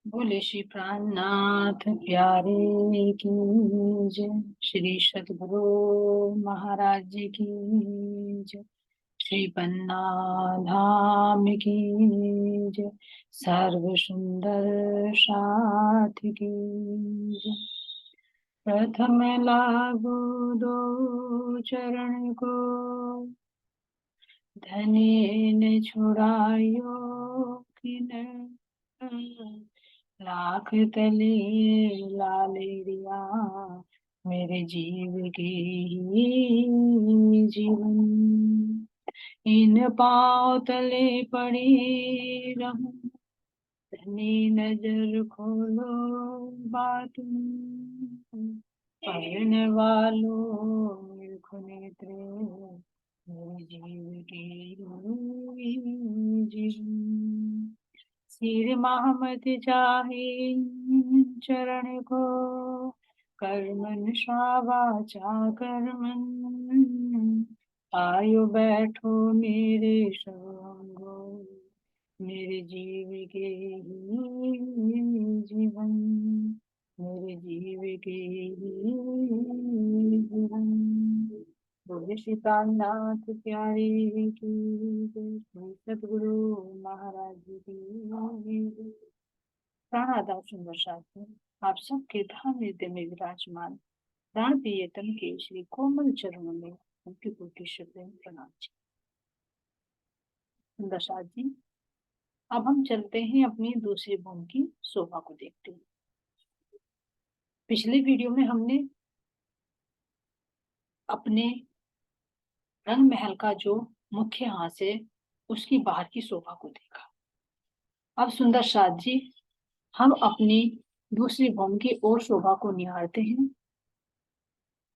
बोले श्री प्राणनाथ प्यारे की जय। श्री सद्गुरु महाराज जी की जय। श्री पन्ना धाम की जय। सर्व सुंदर साथ की जय। प्रथम लागू दो चरण को, धनी ने छुड़ायो किन, लाख तले लालेरिया मेरे जीव के ही जीवन। इन पाँव तले पड़ी रहूं, धनी नजर खोलो बात, पढ़ने वालों मूर्ख नेत्र मेरे जीव के जीवन। सिर महमत चाहे चरण को, कर्मन शावाचा कर्मन, आयो बैठो मेरे संगो मेरे जीव के ही जीवन, मेरे जीव के ही जीवन। बोले श्री प्राणनाथ प्यारे की जय। श्री सद्गुरु महाराज जी की जय। प्राणादान सुंदर शास्त्र आप सबके धाम हृदय में विराजमान प्राण प्रियतम के श्री कोमल चरणों में उनकी कोटि शुभ प्रणाम। सुंदर शास्त्र जी, अब हम चलते हैं अपनी दूसरी भूमि की शोभा को देखते हैं। पिछले वीडियो में हमने अपने रंग महल का जो मुख्य हास है उसकी बाहर की शोभा को देखा। अब सुंदर साथ जी, हम अपनी दूसरी भूमि की और शोभा को निहारते हैं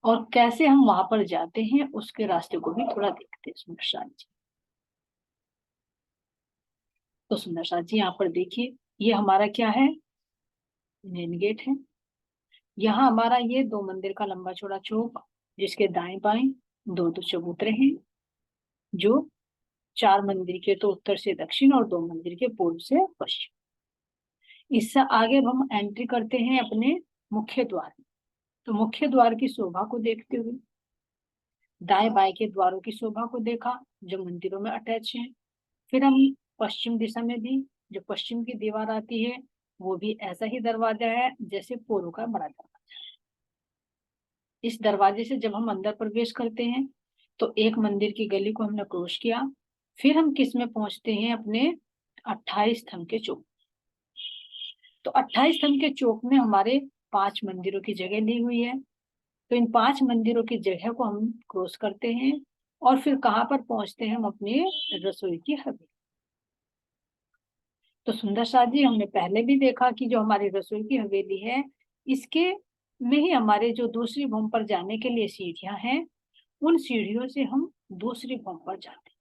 और कैसे हम वहां पर जाते हैं उसके रास्ते को भी थोड़ा देखते हैं। सुंदर साथ जी, तो सुंदर साथ जी यहाँ पर देखिए, ये हमारा क्या है, मेन गेट है। यहाँ हमारा ये दो मंदिर का लंबा चौड़ा चौक, जिसके दाएं बाएं दो दो चबूतरे हैं, जो चार मंदिर के तो उत्तर से दक्षिण और दो मंदिर के पूर्व से पश्चिम। इससे आगे अब हम एंट्री करते हैं अपने मुख्य द्वार में। तो मुख्य द्वार की शोभा को देखते हुए दाएं बाएं के द्वारों की शोभा को देखा जो मंदिरों में अटैच है। फिर हम पश्चिम दिशा में भी जो पश्चिम की दीवार आती है वो भी ऐसा ही दरवाजा है जैसे पूर्व का बड़ा दरवाजा। इस दरवाजे से जब हम अंदर प्रवेश करते हैं तो एक मंदिर की गली को हमने क्रॉस किया। फिर हम किस में पहुंचते हैं, अपने 28 स्तंभ के चौक। तो 28 स्तंभ के चौक में हमारे 5 मंदिरों की जगह ली हुई है। तो इन 5 मंदिरों की जगह को हम क्रॉस करते हैं और फिर कहाँ पर पहुंचते हैं, हम अपने रसोई की हवेली। तो सुंदर शाह जी, हमने पहले भी देखा कि जो हमारी रसोई की हवेली है इसके में ही हमारे जो दूसरी भूमि पर जाने के लिए सीढ़ियां हैं, उन सीढ़ियों से हम दूसरी भूमि पर जाते हैं।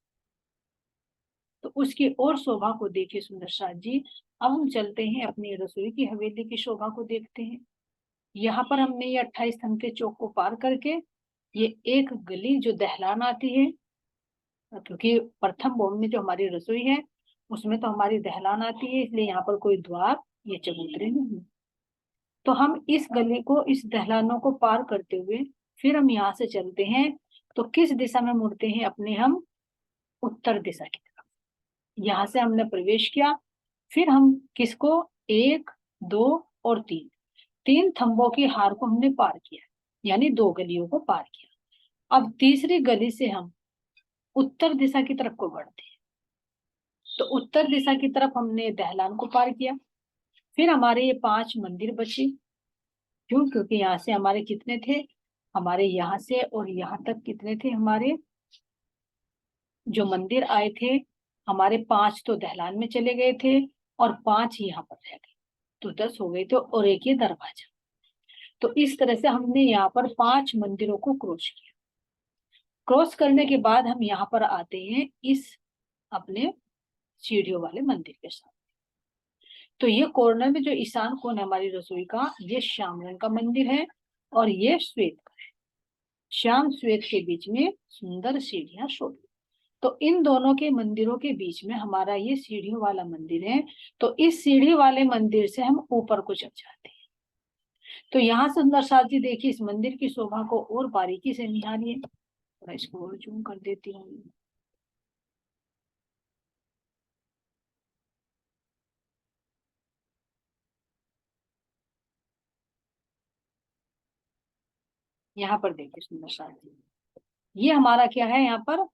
तो उसकी और शोभा को देखिए सुंदर शाह जी। अब हम चलते हैं अपनी रसोई की हवेली की शोभा को देखते हैं। यहाँ पर हमने ये 28 स्तंभ के चौक को पार करके ये एक गली जो दहलान आती है, क्योंकि प्रथम भूमि में जो हमारी रसोई है उसमें तो हमारी दहलान आती है, इसलिए यहाँ पर कोई द्वार ये चबूतरे नहीं। तो हम इस गली को, इस दहलानों को पार करते हुए फिर हम यहाँ से चलते हैं। तो किस दिशा में मुड़ते हैं, अपने हम उत्तर दिशा की तरफ। यहाँ से हमने प्रवेश किया। फिर हम किसको, एक दो और तीन, तीन थंबों की हार को हमने पार किया, यानी दो गलियों को पार किया। अब तीसरी गली से हम उत्तर दिशा की तरफ को बढ़ते हैं। तो उत्तर दिशा की तरफ हमने दहलान को पार किया। फिर हमारे ये 5 मंदिर बचे। क्यों, क्योंकि यहाँ से हमारे कितने थे, हमारे यहाँ से और यहाँ तक कितने थे, हमारे जो मंदिर आए थे हमारे 5 तो दहलान में चले गए थे और 5 यहाँ पर रह गए, तो 10 हो गए थे और एक ये दरवाजा। तो इस तरह से हमने यहाँ पर 5 मंदिरों को क्रॉस किया। क्रॉस करने के बाद हम यहाँ पर आते हैं इस अपने सीढ़ियों वाले मंदिर के साथ। तो ये कॉर्नर में जो ईशान कोण है हमारी रसोई का, ये श्याम रंग का मंदिर है और ये श्वेत का है। श्याम श्वेत के बीच में सुंदर सीढ़ियां शोभित। तो इन दोनों के मंदिरों के बीच में हमारा ये सीढ़ियों वाला मंदिर है। तो इस सीढ़ी वाले मंदिर से हम ऊपर को चढ़ जाते हैं। तो यहाँ सुंदर साथ जी देखिए, इस मंदिर की शोभा को और बारीकी से निहारिए। थोड़ा इसको और जूम कर देती हूँ। यहाँ पर देखिए सुंदर साथ जी, ये हमारा क्या है यहाँ पर,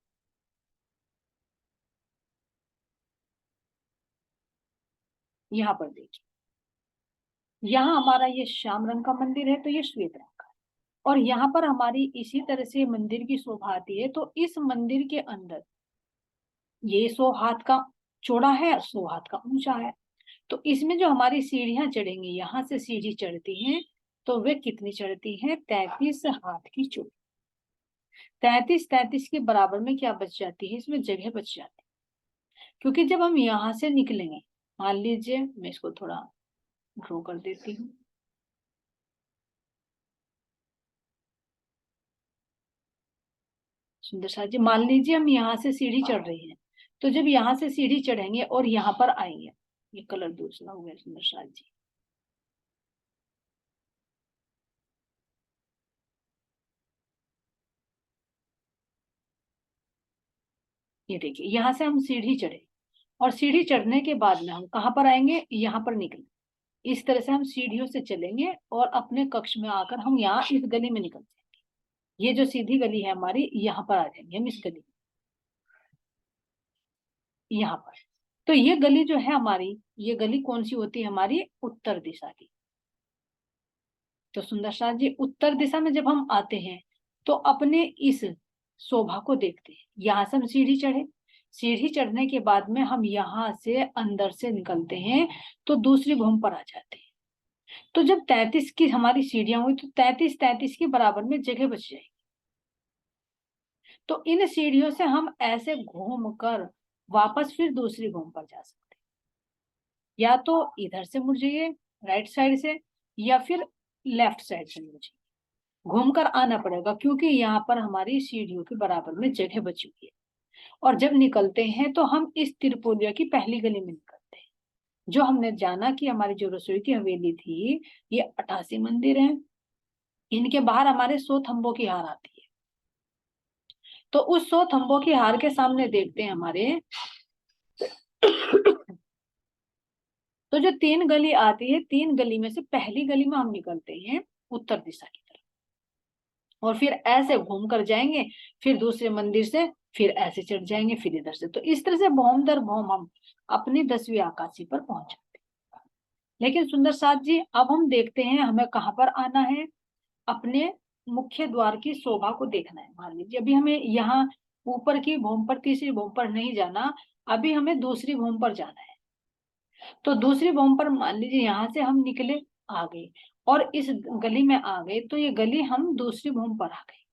यहाँ पर देखिए, यहाँ हमारा ये श्याम रंग का मंदिर है, तो ये श्वेत रंग का। और यहाँ पर हमारी इसी तरह से मंदिर की शोभा आती है। तो इस मंदिर के अंदर ये 100 हाथ का चौड़ा है, 100 हाथ का ऊंचा है। तो इसमें जो हमारी सीढ़ियां चढ़ेंगी, यहाँ से सीढ़ी चढ़ती हैं, तो वे कितनी चढ़ती हैं, 33 हाथ की चौड़ी। 33 के बराबर में क्या बच जाती है, इसमें जगह बच जाती है। क्योंकि जब हम यहाँ से निकलेंगे, मान लीजिए मैं इसको थोड़ा ड्रॉ कर देती हूँ। सुंदर सा जी, मान लीजिए हम यहाँ से सीढ़ी चढ़ रही हैं। तो जब यहाँ से सीढ़ी चढ़ेंगे और यहाँ पर आएंगे, ये कलर दूसरा हो गया सुंदर सा जी। ये देखिए, यहाँ से हम सीढ़ी चढ़े, और सीढ़ी चढ़ने के बाद में हम कहाँ पर आएंगे, यहाँ पर निकले। इस तरह से हम सीढ़ियों से चलेंगे और अपने कक्ष में आकर हम यहाँ इस गली में निकल जाएंगे। ये जो सीधी गली है हमारी, यहाँ पर आ जाएंगे हम, इस गली में, यहाँ पर। तो ये गली जो है हमारी, ये गली कौन सी होती है हमारी, उत्तर दिशा की। तो सुंदर साथ जी, उत्तर दिशा में जब हम आते हैं, तो अपने इस शोभा को देखते हैं। यहाँ से हम सीढ़ी चढ़े, सीढ़ी चढ़ने के बाद में हम यहाँ से अंदर से निकलते हैं, तो दूसरी भूमि पर आ जाते हैं। तो जब 33 की हमारी सीढ़ियां हुई, तो 33 के बराबर में जगह बच जाएगी। तो इन सीढ़ियों से हम ऐसे घूम कर वापस फिर दूसरी भूमि पर जा सकते हैं। या तो इधर से मुड़ जाइए, राइट साइड से, या फिर लेफ्ट साइड से मुड़ जाइए। घूमकर आना पड़ेगा, क्योंकि यहाँ पर हमारी सीढ़ियों के बराबर में जगह बची हुई है। और जब निकलते हैं, तो हम इस तिरपोलिया की पहली गली में निकलते हैं। जो हमने जाना कि हमारी जो रसोई की हवेली थी, ये 88 मंदिर हैं। इनके बाहर हमारे 100 थंबों की हार आती है। तो उस 100 थंबों की हार के सामने देखते हैं हमारे तो जो 3 गली आती है, 3 गली में से पहली गली में हम निकलते हैं उत्तर दिशा की तरफ, और फिर ऐसे घूम कर जाएंगे, फिर दूसरे मंदिर से, फिर ऐसे चढ़ जाएंगे, फिर इधर से। तो इस तरह से भौम दर भौम हम अपनी 10वीं आकाशी पर पहुंच जाते हैं। लेकिन सुंदर साथ जी, अब हम देखते हैं हमें कहाँ पर आना है, अपने मुख्य द्वार की शोभा को देखना है। मान लीजिए अभी हमें यहाँ ऊपर की भूमि पर, तीसरी भूमि पर नहीं जाना, अभी हमें दूसरी भूमि पर जाना है। तो दूसरी भूमि पर मान लीजिए यहाँ से हम निकले, आ गए, और इस गली में आ गए, तो ये गली हम दूसरी भूमि पर आ गए।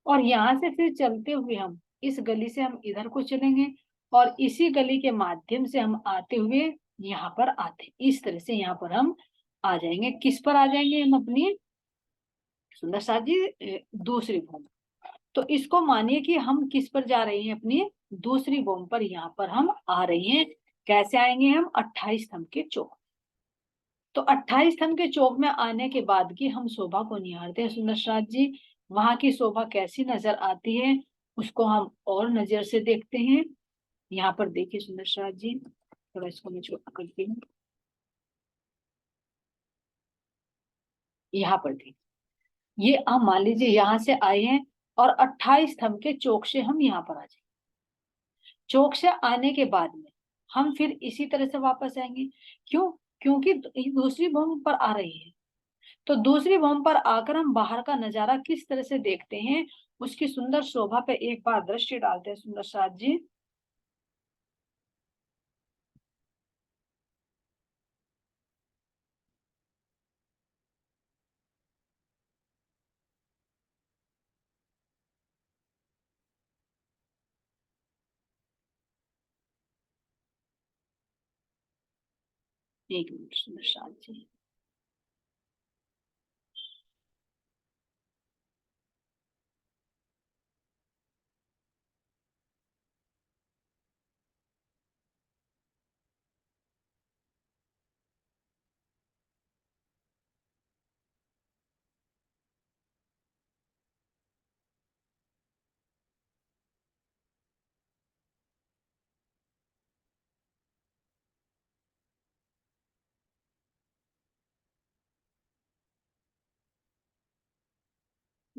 और यहाँ से फिर चलते हुए हम इस गली से हम इधर को चलेंगे, और इसी गली के माध्यम से हम आते हुए यहाँ पर आते, इस तरह से यहाँ पर हम आ जाएंगे। किस पर आ जाएंगे हम, अपनी सुंदर साथ जी दूसरी भूमि। तो इसको मानिए कि हम किस पर जा रहे हैं, अपनी दूसरी भूमि पर यहाँ पर हम आ रहे हैं। कैसे आएंगे हम, 28 स्तंभ के चौक। तो 28 स्तंभ के चौक में आने के बाद की हम शोभा को निहारते हैं सुंदर साथ जी। वहां की शोभा कैसी नजर आती है, उसको हम और नजर से देखते हैं। यहाँ पर देखिए सुंदर साथ जी, थोड़ा इसको मैं छोटा करती हूँ। यहाँ पर देखिए, ये हम मान लीजिए यहाँ से आए हैं, और 28 स्तंभ के चौक से हम यहाँ पर आ जाए। चौक से आने के बाद में हम फिर इसी तरह से वापस आएंगे। क्यों, क्योंकि दूसरी भूमि पर आ रही है। तो दूसरी भूमि पर आकर हम बाहर का नजारा किस तरह से देखते हैं, उसकी सुंदर शोभा पे एक बार दृष्टि डालते हैं सुंदर साथ जी। एक मिनट सुंदर साथ जी।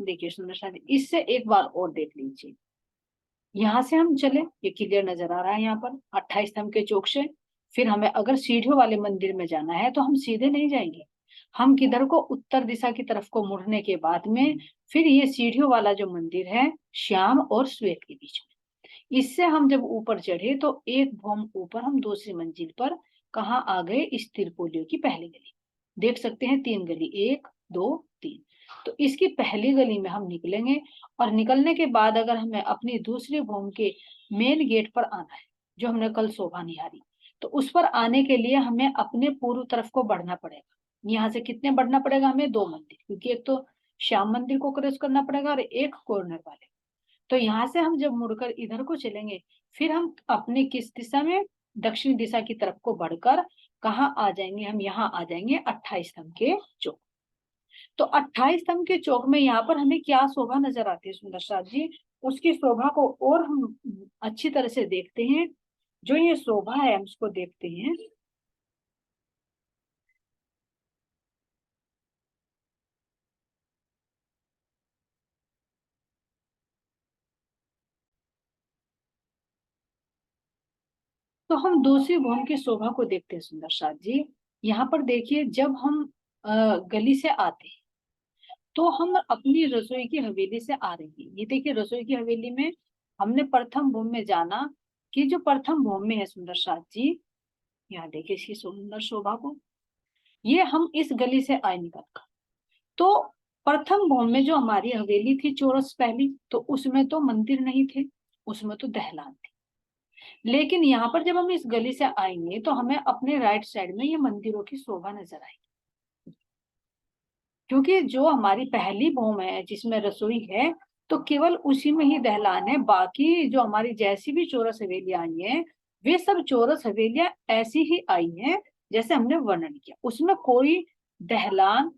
देखिए सुंदर साथ, इससे एक बार और देख लीजिए, यहाँ से हम चले, ये क्लियर नजर आ रहा है यहाँ पर 28 स्तंभ के चौक से। फिर हमें अगर सीढ़ियों वाले मंदिर में जाना है तो हम सीधे नहीं जाएंगे, हम किधर को, उत्तर दिशा की तरफ को मुड़ने के बाद में फिर ये सीढ़ियों वाला जो मंदिर है श्याम और श्वेत के बीच में, इससे हम जब ऊपर चढ़े तो एक भौम ऊपर हम दूसरी मंजिल पर कहाँ आ गए, इस तिरपोलियो की पहली गली। देख सकते हैं 3 गली, 1 2 3। तो इसकी पहली गली में हम निकलेंगे और निकलने के बाद अगर हमें अपनी दूसरी भूमि के मेन गेट पर आना है, जो हमने कल शोभा निहारी, तो उस पर आने के लिए हमें अपने पूर्व तरफ को बढ़ना पड़ेगा। यहाँ से कितने बढ़ना पड़ेगा हमें, 2 मंदिर, क्योंकि एक तो श्याम मंदिर को क्रॉस करना पड़ेगा और एक कॉर्नर वाले। तो यहाँ से हम जब मुड़कर इधर को चलेंगे, फिर हम अपने किस दिशा में, दक्षिण दिशा की तरफ को बढ़कर कहाँ आ जाएंगे, हम यहाँ आ जाएंगे 28 स्तंभ के चौक। तो 28 स्तंभ के चौक में यहाँ पर हमें क्या शोभा नजर आती है सुंदर साथ जी, उसकी शोभा को और हम अच्छी तरह से देखते हैं। जो ये शोभा है हम उसको देखते हैं। तो हम दूसरी भवन की शोभा को देखते हैं सुंदर साथ जी। यहाँ पर देखिए, जब हम गली से आते हैं तो हम अपनी रसोई की हवेली से आ रही है। ये देखिए रसोई की हवेली में हमने प्रथम भूमि में जाना, कि जो प्रथम भूमि में है सुंदर साथ जी, यहाँ देखिए इसकी सुंदर शोभा को, ये हम इस गली से आए निकल कर। तो प्रथम भवन में जो हमारी हवेली थी चौरस पहली, तो उसमें तो मंदिर नहीं थे, उसमें तो दहलान थी। लेकिन यहाँ पर जब हम इस गली से आएंगे तो हमें अपने राइट साइड में ये मंदिरों की शोभा नजर आएगी, क्योंकि जो हमारी पहली भूम है जिसमें रसोई है, तो केवल उसी में ही दहलान है। बाकी जो हमारी जैसी भी चौरस हवेलियां आई हैं, वे सब चौरस हवेलियां ऐसी ही आई हैं जैसे हमने वर्णन किया, उसमें कोई दहलान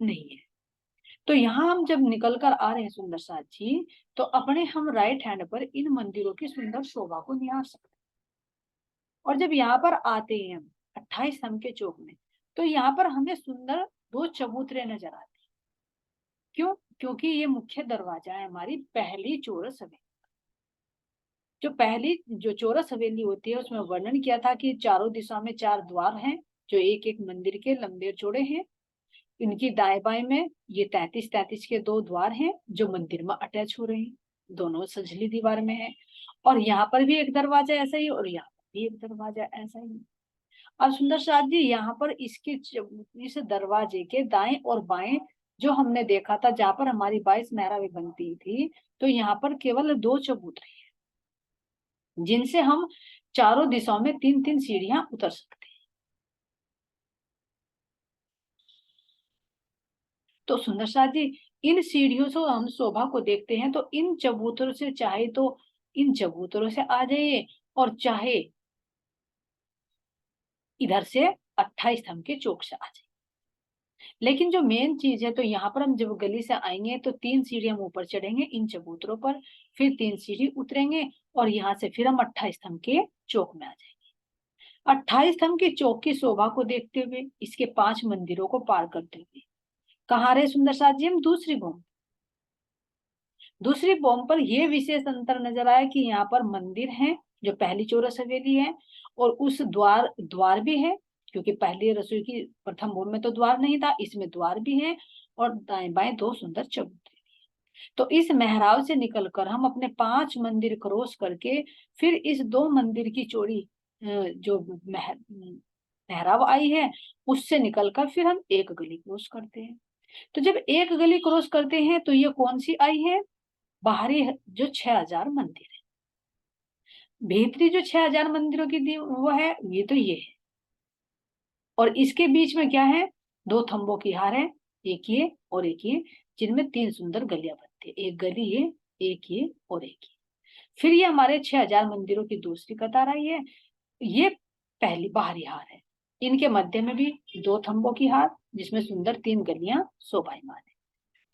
नहीं है। तो यहाँ हम जब निकल कर आ रहे हैं सुंदर साथ जी, तो अपने हम राइट हैंड पर इन मंदिरों की सुंदर शोभा को निहार सकते हैं। और जब यहाँ पर आते हैं हम 28 स्तंभ के चौक में, तो यहाँ पर हमें सुंदर 2 चबूतरे नजर आते हैं। क्यों? क्योंकि ये मुख्य दरवाजा है हमारी पहली चौरस हवेली। जो पहली जो चौरस हवेली होती है उसमें वर्णन किया था कि चारों दिशा में 4 द्वार हैं, जो एक एक मंदिर के लंबे चौड़े हैं। इनकी दाएं बाएं में ये 33-33 के 2 द्वार हैं जो मंदिर में अटैच हो रहे हैं, दोनों सजली दीवार में है। और यहाँ पर भी एक दरवाजा ऐसा ही और यहाँ पर भी एक दरवाजा ऐसा ही। और सुंदर साथ जी, यहाँ पर इसके इस दरवाजे के दाएं और बाएं जो हमने देखा था, जहां पर हमारी 22 मेहराबें बनती थी, तो यहाँ पर केवल 2 चबूतरे हैं जिनसे हम चारों दिशाओं में 3-3 सीढ़ियां उतर सकते हैं। तो सुंदर साथ जी, इन सीढ़ियों से हम शोभा को देखते हैं, तो इन चबूतरों से चाहे तो इन चबूतरों से आ जाइए और चाहे इधर से 28 स्तंभ के चौक से आ जाइए। लेकिन जो मेन चीज है, तो यहाँ पर हम जब गली से आएंगे तो 3 सीढ़ी हम ऊपर चढ़ेंगे इन चबूतरों पर, फिर 3 सीढ़ी उतरेंगे और यहाँ से फिर हम 28 स्तंभ के चौक में आ जाएंगे। 28 स्तंभ के चौक की शोभा को देखते हुए, इसके 5 मंदिरों को पार करते हुए कहाँ रहे सुंदर साथ जी, हम दूसरी बॉम्ब पर यह विशेष अंतर नजर आया कि यहाँ पर मंदिर है जो पहली चौरस हवेली है, और उस द्वार भी है, क्योंकि पहली रसोई की प्रथम बॉम्ब में तो द्वार नहीं था, इसमें द्वार भी है और दाएं बाएं 2 सुंदर चबूतरे। तो इस मेहराब से निकलकर हम अपने 5 मंदिर क्रॉस करके फिर इस 2 मंदिर की चौड़ी जो मेहराब आई है उससे निकलकर फिर हम एक गली क्रॉस करते हैं। तो जब एक गली क्रॉस करते हैं तो ये कौन सी आई है, बाहरी जो 6000 मंदिर है, भीतरी जो 6000 मंदिरों की वो है, ये तो ये है। और इसके बीच में क्या है, 2 थंबों की हार है, एक ये और एक ये, जिनमें 3 सुंदर गलियां बनती है, एक गली ये, एक ये और एक ये। फिर ये हमारे 6000 मंदिरों की दूसरी कतार आई है, ये पहली बाहरी हार है। इनके मध्य में भी 2 थंबों की हार जिसमें सुंदर 3 गलियां शोभायमान है।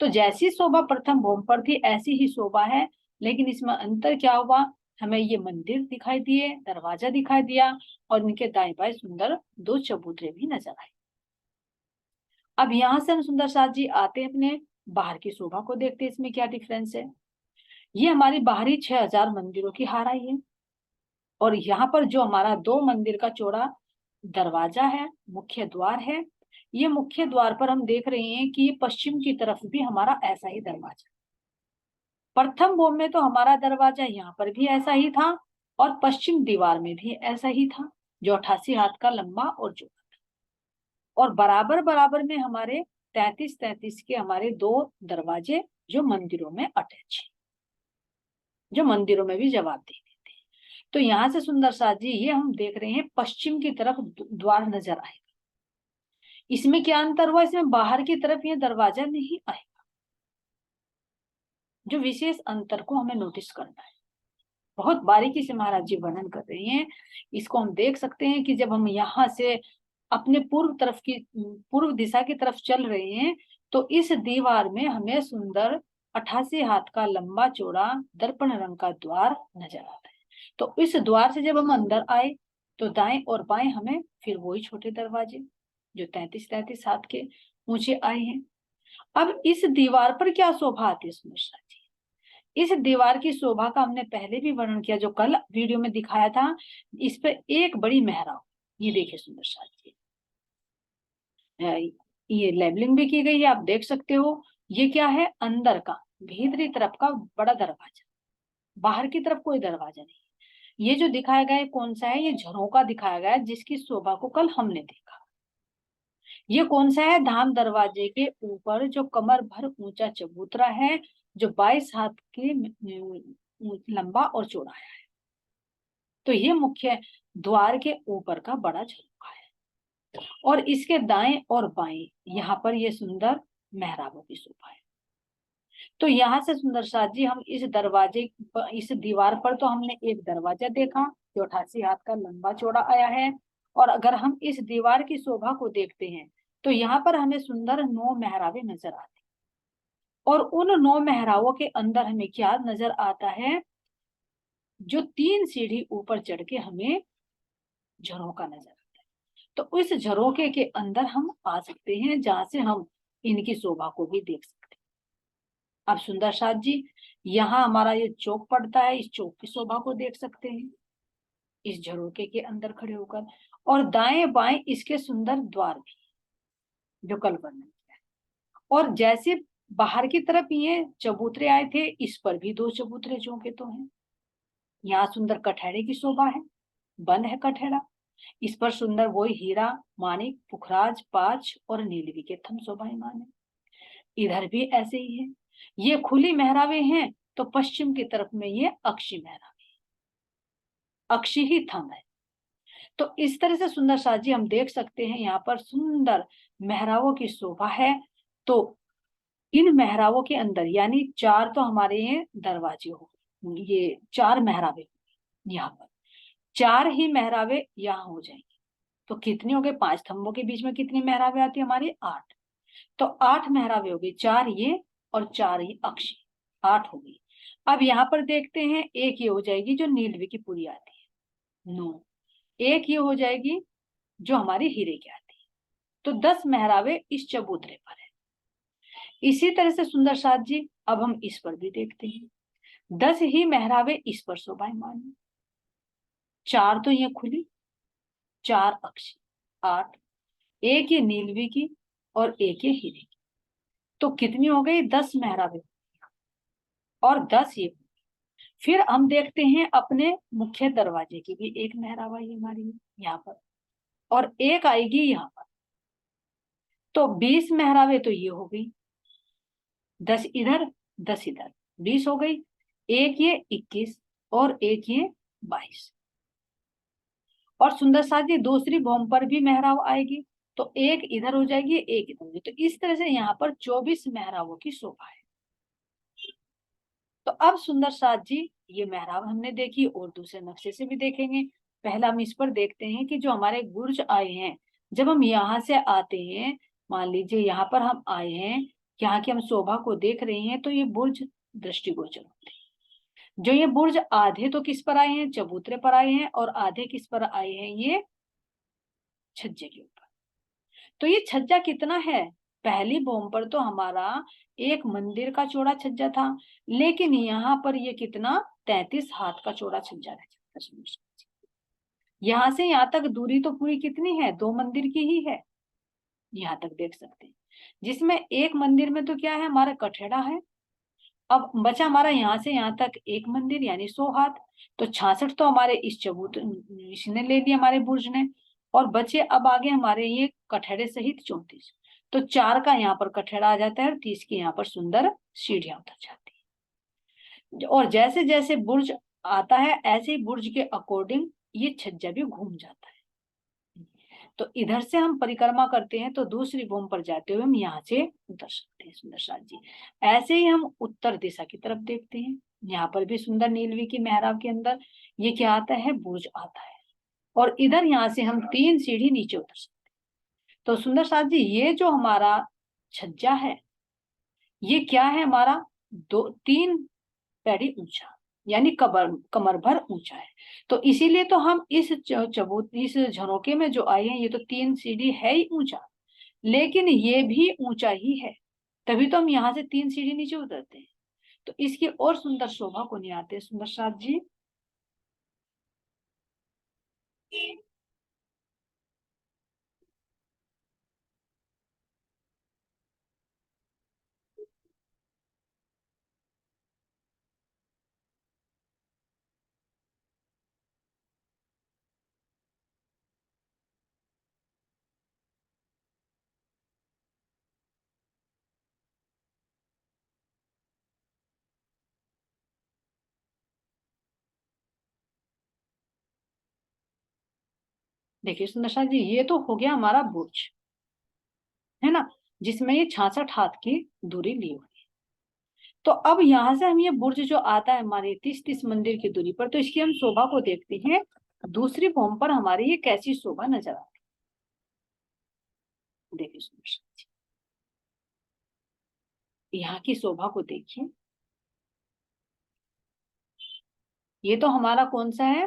तो जैसी शोभा प्रथम भूमि पर थी ऐसी ही शोभा है, लेकिन इसमें अंतर क्या हुआ, हमें ये मंदिर दिखाई दिए, दरवाजा दिखाई दिया और इनके दाएं बाएं सुंदर 2 चबूतरे भी नजर आए। अब यहाँ से हम सुंदर साथ जी आते हैं अपने बाहर की शोभा को देखते हैं, इसमें क्या डिफरेंस है। ये हमारी बाहरी 6000 मंदिरों की हाराई है, और यहाँ पर जो हमारा 2 मंदिर का चौड़ा दरवाजा है, मुख्य द्वार है, ये मुख्य द्वार पर हम देख रहे हैं कि ये पश्चिम की तरफ भी हमारा ऐसा ही दरवाजा। प्रथम भोम में तो हमारा दरवाजा यहाँ पर भी ऐसा ही था, और पश्चिम दीवार में भी ऐसा ही था, जो 88 हाथ का लंबा और चौड़ा था। और बराबर बराबर में हमारे 33-33 के हमारे 2 दरवाजे जो मंदिरों में अटैच है, जो मंदिरों में भी जवाब दे देते हैं। तो यहाँ से सुंदर साथ जी ये हम देख रहे हैं पश्चिम की तरफ द्वार नजर आएगा। इसमें क्या अंतर हुआ, इसमें बाहर की तरफ ये दरवाजा नहीं आएगा। जो विशेष अंतर को हमें नोटिस करना है, बहुत बारीकी से महाराज जी वर्णन कर रहे हैं। इसको हम देख सकते हैं कि जब हम यहाँ से अपने पूर्व दिशा की तरफ चल रहे हैं, तो इस दीवार में हमें सुंदर 88 हाथ का लंबा चौड़ा दर्पण रंग का द्वार नजर आता है। तो इस द्वार से जब हम अंदर आए, तो दाएं और बाएं हमें फिर वही छोटे दरवाजे जो 33-33 हाथ के ऊंचे आए हैं। अब इस दीवार पर क्या शोभा आती है सुंदर साथ जी। इस दीवार की शोभा का हमने पहले भी वर्णन किया, जो कल वीडियो में दिखाया था। इस पे एक बड़ी मेहराब, ये देखिए सुंदर साथ जी, ये लेबलिंग भी की गई है, आप देख सकते हो। ये क्या है, अंदर का भीतरी तरफ का बड़ा दरवाजा, बाहर की तरफ कोई दरवाजा नहीं। ये जो दिखाया गया है कौन सा है, ये झरोका दिखाया गया है, जिसकी शोभा को कल हमने देखा। ये कौन सा है, धाम दरवाजे के ऊपर जो कमर भर ऊंचा चबूतरा है, जो 22 हाथ के लंबा और चौड़ा है। तो ये मुख्य द्वार के ऊपर का बड़ा झरोका है, और इसके दाएं और बाएं यहाँ पर ये सुंदर मेहराबों की शोभा है। तो यहाँ से सुंदर साथ जी हम इस दरवाजे इस दीवार पर तो हमने एक दरवाजा देखा जो 88 हाथ का लंबा चौड़ा आया है। और अगर हम इस दीवार की शोभा को देखते हैं, तो यहाँ पर हमें सुंदर 9 मेहराबें नजर आती, और उन 9 मेहराबों के अंदर हमें क्या नजर आता है, जो 3 सीढ़ी ऊपर चढ़ के हमें झरोका नजर आता है। तो इस झरोके के अंदर हम आ सकते हैं, जहां से हम इनकी शोभा को भी देख सकते हैं। अब सुंदर साथ जी यहाँ हमारा ये चौक पड़ता है, इस चौक की शोभा को देख सकते हैं इस झरोके के अंदर खड़े होकर। और दाएं बाएं इसके सुंदर द्वार भी, जो कल वर्णन किया है। और जैसे बाहर की तरफ ये चबूतरे आए थे, इस पर भी 2 चबूतरे चौके तो हैं। यहाँ सुंदर कठहरे की शोभा है, बंद है कठहरा। इस पर सुंदर वही हीरा, मानिक, पुखराज, पांच और नीलवी के थम शोभायमान है। इधर भी ऐसे ही है। ये खुली मेहराबे हैं, तो पश्चिम की तरफ में ये अक्षी मेहराबे, अक्षी ही थम है। तो इस तरह से सुंदर साथ जी हम देख सकते हैं यहाँ पर सुंदर मेहराबों की शोभा है। तो इन मेहराबों के अंदर यानी 4 तो हमारे ये दरवाजे हो, ये 4 मेहराबे यहाँ पर, 4 ही मेहराबे यहाँ हो जाएंगी। तो कितनी हो गई, 5 थंबों के बीच में कितनी मेहराबे आती है हमारी, 8। तो 8 मेहराबे हो गई, 4 ये और 4 ये अक्षी, 8 हो गई। अब यहाँ पर देखते हैं, एक ये हो जाएगी जो नीलवी की पूरी आती है, 9। एक ये हो जाएगी जो हमारी हीरे की आती है। तो 10 मेहराबे इस चबूतरे पर है। इसी तरह से सुंदर साथ जी अब हम इस पर भी देखते हैं, 10 ही मेहराबे इस पर शोभायमान है। 4 तो ये खुली, 4 अक्षी, 8। एक ये नीलवी की और एक ये हीरे की। तो कितनी हो गई, 10 मेहराबे और 10 ये। फिर हम देखते हैं अपने मुख्य दरवाजे की भी एक मेहराब आई हमारी यहाँ पर, और एक आएगी यहाँ पर। तो 20 मेहराबे तो ये हो गई, 10 इधर 10 इधर, 20 हो गई। एक ये 21 और एक ये 22। और सुंदर साथ जी दूसरी भौम पर भी मेहराब आएगी, तो एक इधर हो जाएगी, एक इधर हो जाएगी। तो इस तरह से यहाँ पर 24 मेहराबों की शोभा है। तो अब सुंदर साथ जी ये मेहराब हमने देखी, और दूसरे नक्शे से भी देखेंगे। पहला हम इस पर देखते हैं कि जो हमारे बुर्ज आए हैं, जब हम यहाँ से आते हैं, मान लीजिए यहाँ पर हम आए हैं, यहाँ की हम शोभा को देख रहे हैं, तो ये बुर्ज दृष्टिगोचर होते हैं। जो ये बुर्ज आधे तो किस पर आए हैं, चबूतरे पर आए हैं, और आधे किस पर आए हैं, ये छज्जे के ऊपर। तो ये छज्जा कितना है, पहली भूमि पर तो हमारा एक मंदिर का चौड़ा छज्जा था, लेकिन यहाँ पर ये कितना 33 हाथ का चौड़ा छज्जा रह जाता है। यहाँ से यहाँ तक दूरी तो पूरी कितनी है, 2 मंदिर की ही है, यहाँ तक देख सकते हैं। जिसमें एक मंदिर में तो क्या है, हमारा कठेड़ा है। अब बचा हमारा यहाँ से यहाँ तक एक मंदिर यानी 100 हाथ, तो 66 तो हमारे इस चबूत इसने ले लिया, हमारे बुर्ज ने। और बचे अब आगे हमारे ये कठेड़े सहित 34, तो 4 का यहाँ पर कठेड़ा आ जाता है और 30 की यहाँ पर सुंदर सीढ़ियां उतर जाती है। और जैसे जैसे बुर्ज आता है, ऐसे ही बुर्ज के अकॉर्डिंग ये छज्जा भी घूम जाता है। तो इधर से हम परिक्रमा करते हैं तो दूसरी भूमि पर जाते हुए हम यहाँ से उतर सकते हैं, सुंदर साथ जी। ऐसे ही हम उत्तर दिशा की तरफ देखते हैं, यहाँ पर भी सुंदर नीलवी की मेहराब के अंदर ये क्या आता है, बुर्ज आता है। और इधर यहाँ से हम 3 सीढ़ी नीचे उतर सकते हैं। तो सुंदर साथ जी, ये जो हमारा छज्जा है, ये क्या है, हमारा 3 पैड़ी ऊंचा, यानी कमर भर ऊंचा है। तो इसीलिए तो हम इस चबूत इस झरोके में जो आए हैं, ये तो 3 सीढ़ी है ही ऊंचा, लेकिन ये भी ऊंचा ही है, तभी तो हम यहाँ से 3 सीढ़ी नीचे उतरते हैं। तो इसकी और सुंदर शोभा को निहारते हैं सुंदर साथ जी। देखिए सुंदर साथ जी, ये तो हो गया हमारा बुर्ज, है ना, जिसमें ये 66 हाथ की दूरी ली हुई है। तो अब यहाँ से हम ये बुर्ज जो आता है हमारे 30 मंदिर की दूरी पर, तो इसकी हम शोभा को देखते हैं। दूसरी भूमि पर हमारी ये कैसी शोभा नजर आती है, देखिए सुंदर साथ जी, यहाँ की शोभा को देखिए। ये तो हमारा कौन सा है,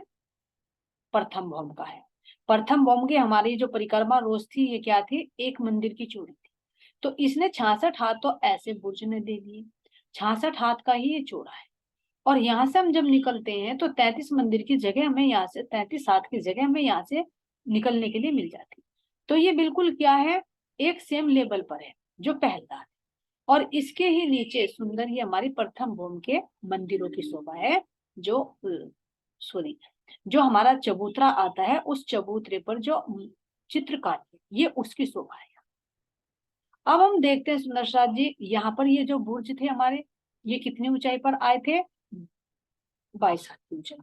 प्रथम भौम का है। प्रथम भौम की हमारी जो परिक्रमा रोज थी, ये क्या थी, एक मंदिर की चूड़ी थी। तो इसने 66 हाथ तो ऐसे बुर्ज ने दे दिए, 66 हाथ का ही ये चौड़ा है। और यहाँ से हम जब निकलते हैं तो 33 मंदिर की जगह हमें यहाँ से 33 हाथ की जगह हमें यहाँ से निकलने के लिए मिल जाती। तो ये बिल्कुल क्या है, एक सेम लेवल पर है जो पहलदार। और इसके ही नीचे सुंदर ही हमारी प्रथम भूमि के मंदिरों की शोभा है, जो सॉरी जो हमारा चबूतरा आता है, उस चबूतरे पर जो चित्रकार है, ये उसकी शोभा है। अब हम देखते हैं सुंदर साथ जी, यहाँ पर ये जो बुर्ज थे हमारे, ये कितनी ऊंचाई पर आए थे, 22 हाथ की ऊंचाई।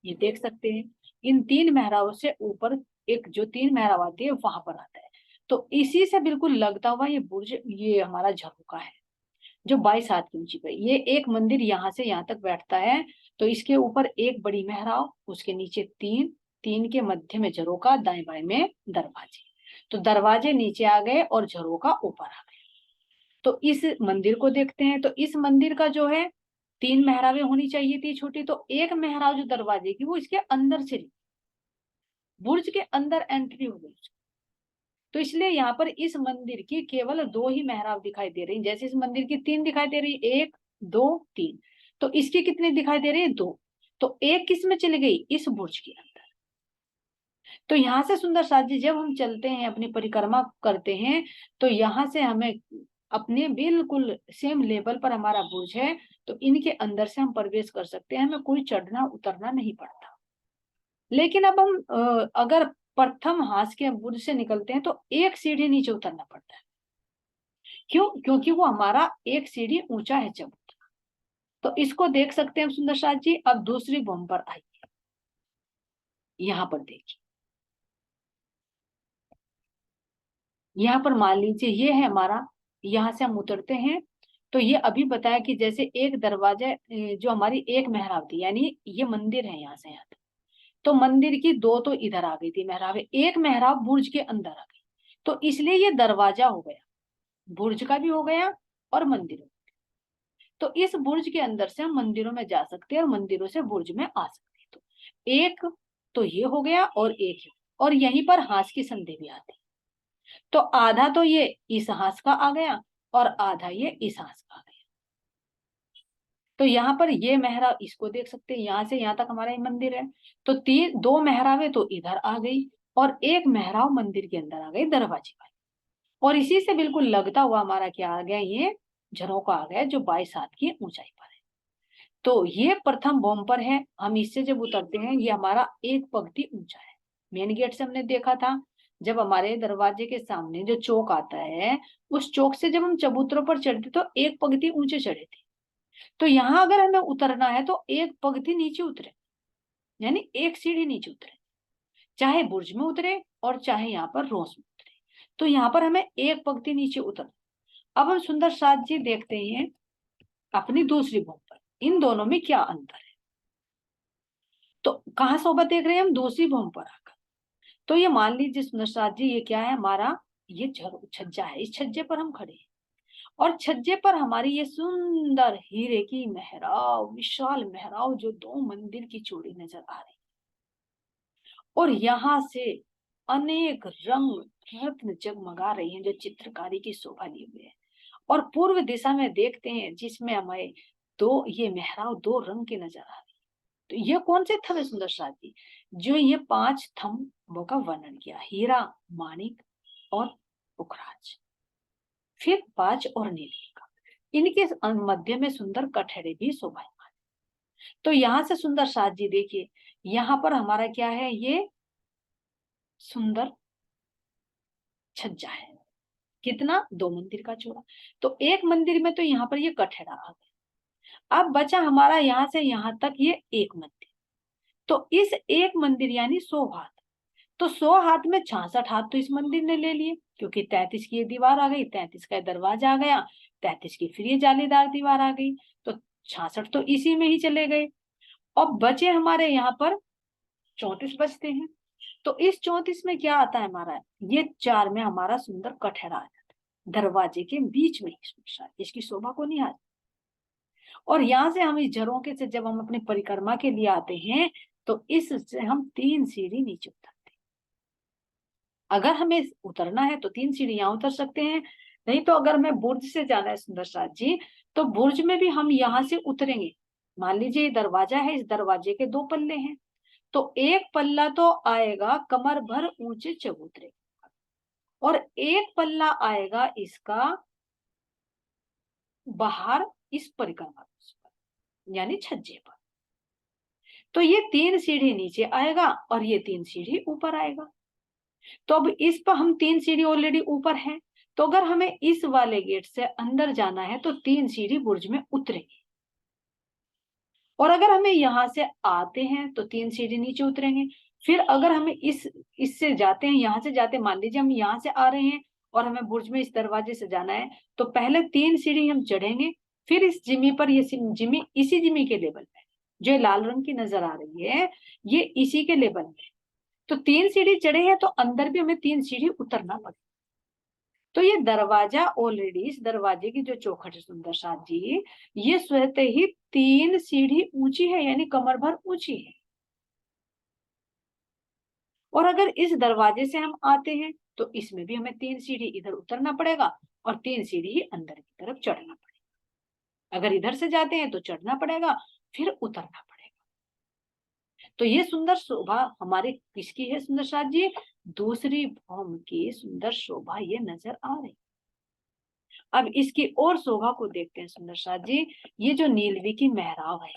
ये देख सकते हैं, इन 3 मेहराबों से ऊपर एक जो 3 मेहराब आती है वहां पर आता है। तो इसी से बिल्कुल लगता हुआ ये बुर्ज, ये हमारा झरोका है जो 22 हाथ की ऊंची पे, ये एक मंदिर यहाँ से यहाँ तक बैठता है। तो इसके ऊपर एक बड़ी मेहराब, उसके नीचे 3, 3 के मध्य में झरोका, दाएं बाएं में दरवाजे। तो दरवाजे नीचे आ गए और झरोका ऊपर आ गया। तो इस मंदिर को देखते हैं, तो इस मंदिर का जो है 3 मेहराबें होनी चाहिए थी छोटी, तो एक मेहराब जो दरवाजे की, वो इसके अंदर से बुर्ज के अंदर एंट्री हो गई। तो इसलिए यहाँ पर इस मंदिर की केवल 2 ही मेहराब दिखाई दे रही, जैसे इस मंदिर की 3 दिखाई दे रही, 1 2 3, तो इसकी कितनी दिखाई दे रही है, 2। तो एक किस में चली गई, इस बुर्ज के अंदर। तो यहाँ से सुंदर साथ जी, जब हम चलते हैं अपनी परिक्रमा करते हैं, तो यहाँ से हमें अपने बिल्कुल सेम लेवल पर हमारा बुर्ज है, तो इनके अंदर से हम प्रवेश कर सकते हैं, हमें कोई चढ़ना उतरना नहीं पड़ता। लेकिन अब हम अगर प्रथम हास के बुर्ज से निकलते हैं तो एक सीढ़ी नीचे उतरना पड़ता है। क्यों, क्योंकि वो हमारा एक सीढ़ी ऊंचा है चबूतरा। तो इसको देख सकते हैं सुंदर साथ जी। अब दूसरी भूमि पर आइए, यहाँ पर देखिए, यहाँ पर मान लीजिए ये है हमारा, यहाँ से हम उतरते हैं। तो ये अभी बताया कि जैसे एक दरवाजा, जो हमारी एक मेहराब थी, यानी ये मंदिर है यहाँ से यहाँ तक, तो मंदिर की 2 तो इधर आ गई थी मेहराबें, एक मेहराब बुर्ज के अंदर आ गई। तो इसलिए ये दरवाजा हो गया, बुर्ज का भी हो गया और मंदिरों। तो इस बुर्ज के अंदर से हम मंदिरों में जा सकते हैं और मंदिरों से बुर्ज में आ सकते हैं। तो एक तो ये हो गया और एक ही, और यहीं पर हास की संधि भी आती है। तो आधा तो ये इस हाथ का आ गया और आधा ये इस हाथ का आ गया। तो यहाँ पर ये मेहराब इसको देख सकते हैं, यहाँ से यहाँ तक हमारा ये मंदिर है। तो तीन दो मेहराबें तो इधर आ गई और एक मेहराब मंदिर के अंदर आ गई दरवाजे वाली। और इसी से बिल्कुल लगता हुआ हमारा क्या आ गया, ये झरोखा आ गया जो 22 हाथ की ऊंचाई पर है। तो ये प्रथम बॉम्पर है। हम इससे जब उतरते हैं ये हमारा एक पंक्ति ऊंचा है। मेन गेट से हमने देखा था, जब हमारे दरवाजे के सामने जो चौक आता है, उस चौक से जब हम चबूतरों पर चढ़ते तो एक पंक्ति ऊंचे चढ़े थे। तो यहाँ अगर हमें उतरना है तो एक पंक्ति नीचे उतरे, यानी एक सीढ़ी नीचे उतरे, चाहे बुर्ज में उतरे और चाहे यहाँ पर रोस में उतरे। तो यहाँ पर हमें एक पंक्ति नीचे उतर। अब हम सुंदर साथ जी देखते हैं अपनी दूसरी भूमि पर इन दोनों में क्या अंतर है। तो कहाँ सोबत देख रहे हैं हम, दूसरी भूमि पर आकर। तो ये मान लीजिए सुंदर साथ जी, ये क्या है हमारा, ये छज्जा है। इस छज्जे पर हम खड़े हैं और छज्जे पर हमारी ये सुंदर हीरे की मेहराब, विशाल मेहराब जो 2 मंदिर की चौड़ी नजर आ रही है। और यहाँ से अनेक रंग रत्न जगमगा रही हैं जो चित्रकारी की शोभा लिए हुए है। और पूर्व दिशा में देखते हैं जिसमें हमें दो ये मेहराब 2 रंग के नजर आ रही है। तो ये कौन से थम है सुंदर साथ जी, जो ये 5 थम्बों का वर्णन किया, हीरा, माणिक और पुखराज, फिर 5 और नीली का। इनके मध्य में सुंदर कठहरे भी शोभायमान। तो यहाँ से सुंदर साथ जी देखिए, यहाँ पर हमारा क्या है, ये सुंदर छज्जा है। कितना, 2 मंदिर का चौड़ा। तो एक मंदिर में तो यहाँ पर ये कठहरा आ गया। अब बचा हमारा यहाँ से यहाँ तक ये एक मंदिर। तो इस एक मंदिर यानी 100 हाथ। तो 100 हाथ में 66 हाथ तो इस मंदिर ने ले लिए, क्योंकि 33 की ये दीवार आ गई, 33 का दरवाजा आ गया, 33 की फिर ये जालीदार दीवार आ गई। तो 66 तो इसी में ही चले गए। और बचे हमारे यहाँ पर 34 बचते हैं। तो इस 34 में क्या आता है हमारा, ये 4 में हमारा सुंदर कठहरा आ जाता है, दरवाजे के बीच में ही, इसकी शोभा को नहीं आता। और यहाँ से हम इस झरोखे से जब हम अपनी परिक्रमा के लिए आते हैं तो इससे हम 3 सीढ़ी नीचे उतरते हैं। अगर हमें उतरना है तो 3 सीढ़ी यहाँ उतर सकते हैं, नहीं तो अगर हमें बुर्ज से जाना है सुंदर साथ जी, तो बुर्ज में भी हम यहाँ से उतरेंगे। मान लीजिए ये दरवाजा है, इस दरवाजे के 2 पल्ले हैं। तो एक पल्ला तो आएगा कमर भर ऊंचे चबूतरे और एक पल्ला आएगा इसका बाहर इस परिक्रमा पर, यानी छज्जे पर। तो ये 3 सीढ़ी नीचे आएगा और ये 3 सीढ़ी ऊपर आएगा। तो अब इस पर हम 3 सीढ़ी ऑलरेडी ऊपर है। तो अगर हमें इस वाले गेट से अंदर जाना है तो 3 सीढ़ी बुर्ज में उतरेंगे। और अगर हमें यहाँ से आते हैं तो 3 सीढ़ी नीचे उतरेंगे। फिर अगर हमें इससे जाते हैं, यहाँ से जाते, मान लीजिए हम यहाँ से आ रहे हैं और हमें बुर्ज में इस दरवाजे से जाना है, तो पहले 3 सीढ़ी हम चढ़ेंगे। फिर इस जिमी पर, ये जिमी इसी जिमी के लेवल में जो लाल रंग की नजर आ रही है, ये इसी के लेवल में। तो 3 सीढ़ी चढ़े हैं तो अंदर भी हमें 3 सीढ़ी उतरना पड़ेगा। तो ये दरवाजा ऑलरेडी, इस दरवाजे की जो चौखट है सुंदर साथ जी, ये स्वतः ही 3 सीढ़ी ऊंची है, यानी कमर भर ऊंची है। और अगर इस दरवाजे से हम आते हैं तो इसमें भी हमें 3 सीढ़ी इधर उतरना पड़ेगा और 3 सीढ़ी ही अंदर की तरफ चढ़ना पड़ेगा। अगर इधर से जाते हैं तो चढ़ना पड़ेगा, फिर उतरना पड़ेगा। तो ये सुंदर शोभा हमारे किसकी है सुंदर साथ जी, दूसरी भौम की सुंदर शोभा ये नजर आ रही। अब इसकी और शोभा को देखते हैं सुंदर साथ जी। ये जो नीलवी की मेहराब है,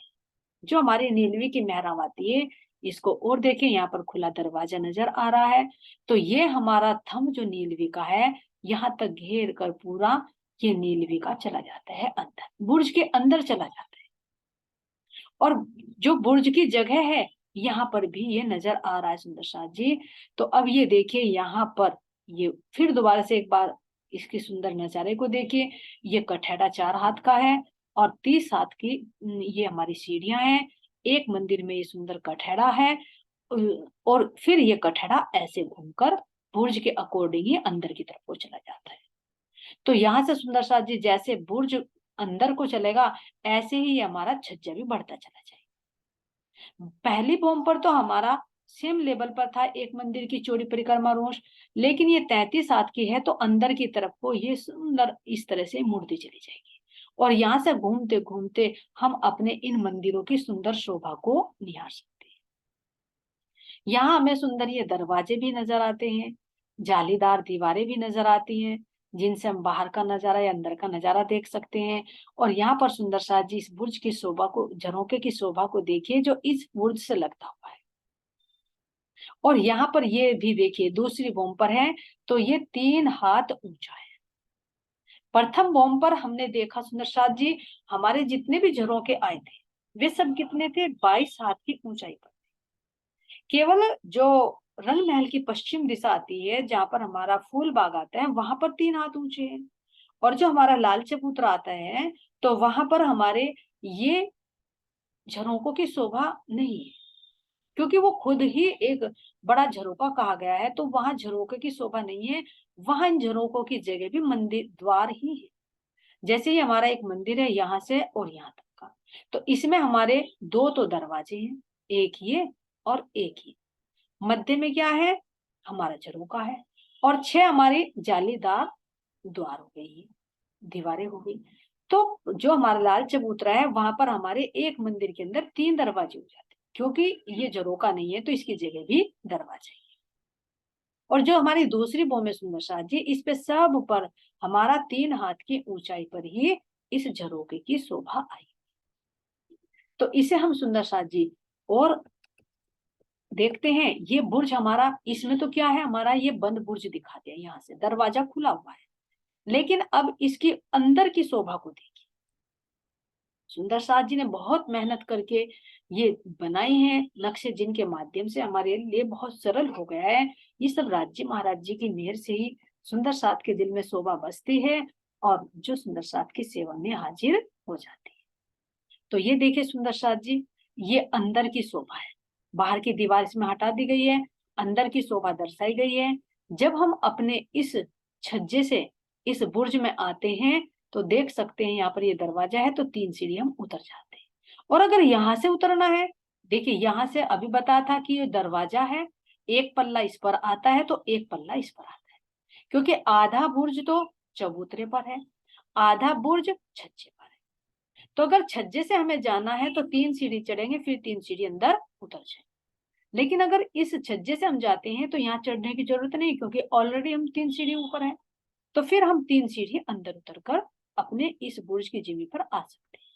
जो हमारी नीलवी की मेहराब आती है, इसको और देखें, यहाँ पर खुला दरवाजा नजर आ रहा है। तो ये हमारा थंब जो नीलवी का है, यहाँ तक घेर कर पूरा ये नीलवी का चला जाता है अंदर, बुर्ज के अंदर चला जाता है। और जो बुर्ज की जगह है यहाँ पर भी ये नजर आ रहा है सुंदर साथ जी। तो अब ये देखिए यहाँ पर, ये फिर दोबारा से एक बार इसके सुंदर नजारे को देखिए। ये कठहरा 4 हाथ का है और 30 हाथ की ये हमारी सीढ़ियां हैं। एक मंदिर में ये सुंदर कठहरा है और फिर ये कठहरा ऐसे घूमकर बुर्ज के अकॉर्डिंग ही अंदर की तरफ को चला जाता है। तो यहाँ से सुंदर साथ जी जैसे बुर्ज अंदर को चलेगा, ऐसे ही हमारा छज्जा भी बढ़ता चला जाएगा। पहली बॉम्ब पर तो हमारा सेम लेवल पर था एक मंदिर की चौड़ी परिक्रमा रोष, लेकिन ये 33 हाथ की है तो अंदर की तरफ को ये सुंदर इस तरह से मुड़ती चली जाएगी और यहाँ से घूमते घूमते हम अपने इन मंदिरों की सुंदर शोभा को निहार सकते हैं। यहाँ हमें सुंदर ये दरवाजे भी नजर आते हैं, जालीदार दीवारें भी नजर आती हैं, जिनसे हम बाहर का नजारा या अंदर का नजारा देख सकते हैं। और यहाँ पर सुंदर शाह जी इस बुर्ज की शोभा को, झरोके की शोभा को देखिए जो इस बुर्ज से लगता हुआ है। और यहाँ पर ये भी देखिए दूसरी बॉम्ब पर है तो ये 3 हाथ ऊंचा है। प्रथम बॉम्ब पर हमने देखा सुंदर शाह जी, हमारे जितने भी झरोके आए थे वे सब कितने थे, 22 हाथ की ऊंचाई पर। केवल जो रंग महल की पश्चिम दिशा आती है जहां पर हमारा फूल बाग आता है वहां पर 3 हाथ ऊंचे हैं, और जो हमारा लाल चबूतरा आता है तो वहां पर हमारे ये झरोकों की शोभा नहीं है, क्योंकि वो खुद ही एक बड़ा झरोका कहा गया है, तो वहां झरोके की शोभा नहीं है। वहां इन झरोकों की जगह भी मंदिर द्वार ही है। जैसे ही हमारा एक मंदिर है यहाँ से और यहाँ तक का, तो इसमें हमारे 2 तो दरवाजे हैं, एक ये और एक ये। मध्य में क्या है, हमारा झरोका है, और 6 हमारी जालीदार द्वार हो गई, दीवारें हो गई। तो जो हमारा लाल चबूतरा है वहां पर हमारे एक मंदिर के अंदर 3 दरवाजे हो जाते हैं, क्योंकि ये झरोका नहीं है तो इसकी जगह भी दरवाजे है। और जो हमारी दूसरी बॉम्ब है सुंदर शाह जी, इस पे सब पर हमारा 3 हाथ की ऊंचाई पर ही इस झरोके की शोभा आई। तो इसे हम सुंदर शाह जी और देखते हैं। ये बुर्ज हमारा, इसमें तो क्या है, हमारा ये बंद बुर्ज दिखाते हैं, यहाँ से दरवाजा खुला हुआ है, लेकिन अब इसके अंदर की शोभा को देखिए। सुंदर शाह जी ने बहुत मेहनत करके ये बनाए हैं नक्शे, जिनके माध्यम से हमारे लिए बहुत सरल हो गया है। ये सब राज्य महाराज जी की मेहर से ही सुंदर साथ के दिल में शोभा बसती है और जो सुंदर साथ की सेवा में हाजिर हो जाती है। तो ये देखिए सुंदर साथ जी, ये अंदर की शोभा है, बाहर की दीवार इसमें हटा दी गई है, अंदर की शोभा दर्शाई गई है। जब हम अपने इस छज्जे से इस बुर्ज में आते हैं तो देख सकते हैं यहाँ पर ये दरवाजा है तो 3 सीढ़ी हम उतर जाते हैं। और अगर यहाँ से उतरना है, देखिए यहाँ से अभी बताया था कि ये दरवाजा है, एक पल्ला इस पर आता है तो एक पल्ला इस पर आता है, क्योंकि आधा बुर्ज तो चबूतरे पर है, आधा बुर्ज छज्जे पर है। तो अगर छज्जे से हमें जाना है तो 3 सीढ़ी चढ़ेंगे, फिर 3 सीढ़ी अंदर उतर जाएंगे। लेकिन अगर इस छज्जे से हम जाते हैं तो यहाँ चढ़ने की जरूरत नहीं, क्योंकि ऑलरेडी हम 3 सीढ़ी ऊपर है, तो फिर हम 3 सीढ़ी अंदर उतरकर अपने इस बुर्ज की जिमी पर आ सकते हैं,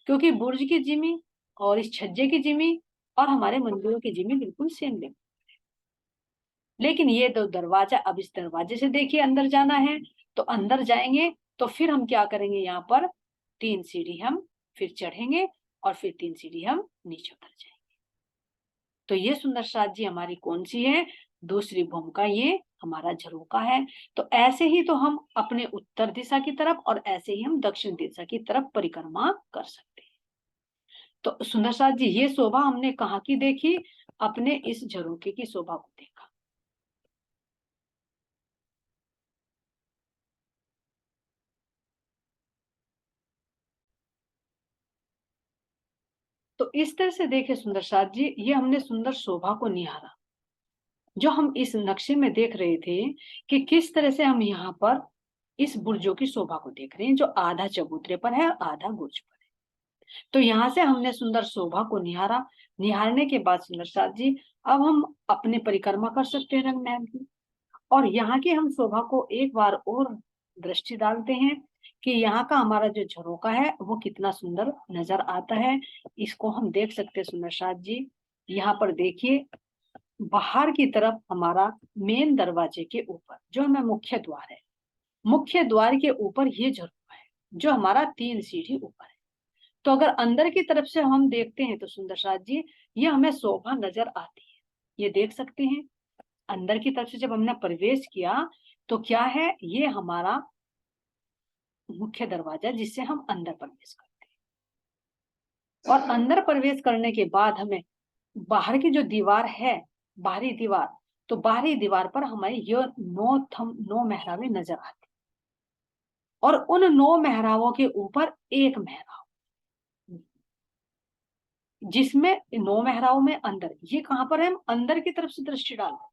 क्योंकि बुर्ज की जिमी और इस छज्जे की जिमी और हमारे मंदिरों की जिमी बिल्कुल सेम लेवल। लेकिन ये दो दरवाजा, अब इस दरवाजे से देखिए अंदर जाना है तो अंदर जाएंगे तो फिर हम क्या करेंगे, यहाँ पर 3 सीढ़ी हम फिर चढ़ेंगे और फिर 3 सीढ़ी हम नीचे उतर जाएंगे। तो ये सुंदर साथ जी हमारी कौन सी है, दूसरी भूमिका, ये हमारा झरोका है। तो ऐसे ही तो हम अपने उत्तर दिशा की तरफ और ऐसे ही हम दक्षिण दिशा की तरफ परिक्रमा कर सकते हैं। तो सुंदर साथ जी ये शोभा हमने कहाँ की देखी, अपने इस झरोके की शोभा को देखा। तो इस तरह से देखे सुंदर साथ जी, ये हमने सुंदर शोभा को निहारा जो हम इस नक्शे में देख रहे थे कि किस तरह से हम यहाँ पर इस बुर्जों की शोभा को देख रहे हैं, जो आधा चबूतरे पर है और आधा बुर्ज पर है। तो यहाँ से हमने सुंदर शोभा को निहारा। निहारने के बाद सुंदर साथ जी अब हम अपने परिक्रमा कर सकते हैं रंग महल की, और यहाँ की हम शोभा को एक बार और दृष्टि डालते हैं कि यहाँ का हमारा जो झरोका है वो कितना सुंदर नजर आता है। इसको हम देख सकते हैं सुंदर साथ जी। यहाँ पर देखिए बाहर की तरफ हमारा मेन दरवाजे के ऊपर जो हमें मुख्य द्वार है, मुख्य द्वार के ऊपर ये झरोका है जो हमारा 3 सीढ़ी ऊपर है। तो अगर अंदर की तरफ से हम देखते हैं तो सुंदर साथ जी ये हमें शोभा नजर आती है, ये देख सकते हैं। अंदर की तरफ से जब हमने प्रवेश किया तो क्या है, ये हमारा मुख्य दरवाजा जिससे हम अंदर प्रवेश करते हैं। और अंदर प्रवेश करने के बाद हमें बाहर की जो दीवार है, बाहरी दीवार, तो बाहरी दीवार पर हमें ये 9 मेहराबें नजर आती, और उन 9 मेहराबों के ऊपर एक मेहराब, जिसमें 9 मेहराओं में अंदर, ये कहाँ पर है, हम अंदर की तरफ से दृष्टि डाल रहे हैं।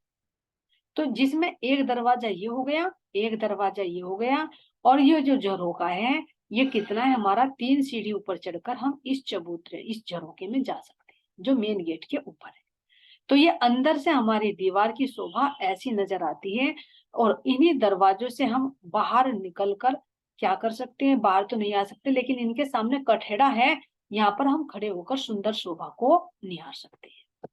तो जिसमें एक दरवाजा ये हो गया, एक दरवाजा ये हो गया, और ये जो झरोका है ये कितना है हमारा, 3 सीढ़ी ऊपर चढ़कर हम इस चबूतरे, इस झरोके में जा सकते हैं जो मेन गेट के ऊपर है। तो ये अंदर से हमारी दीवार की शोभा ऐसी नजर आती है। और इन्हीं दरवाजों से हम बाहर निकलकर क्या कर सकते हैं, बाहर तो नहीं आ सकते, लेकिन इनके सामने कठेड़ा है, यहाँ पर हम खड़े होकर सुंदर शोभा को निहार सकते हैं।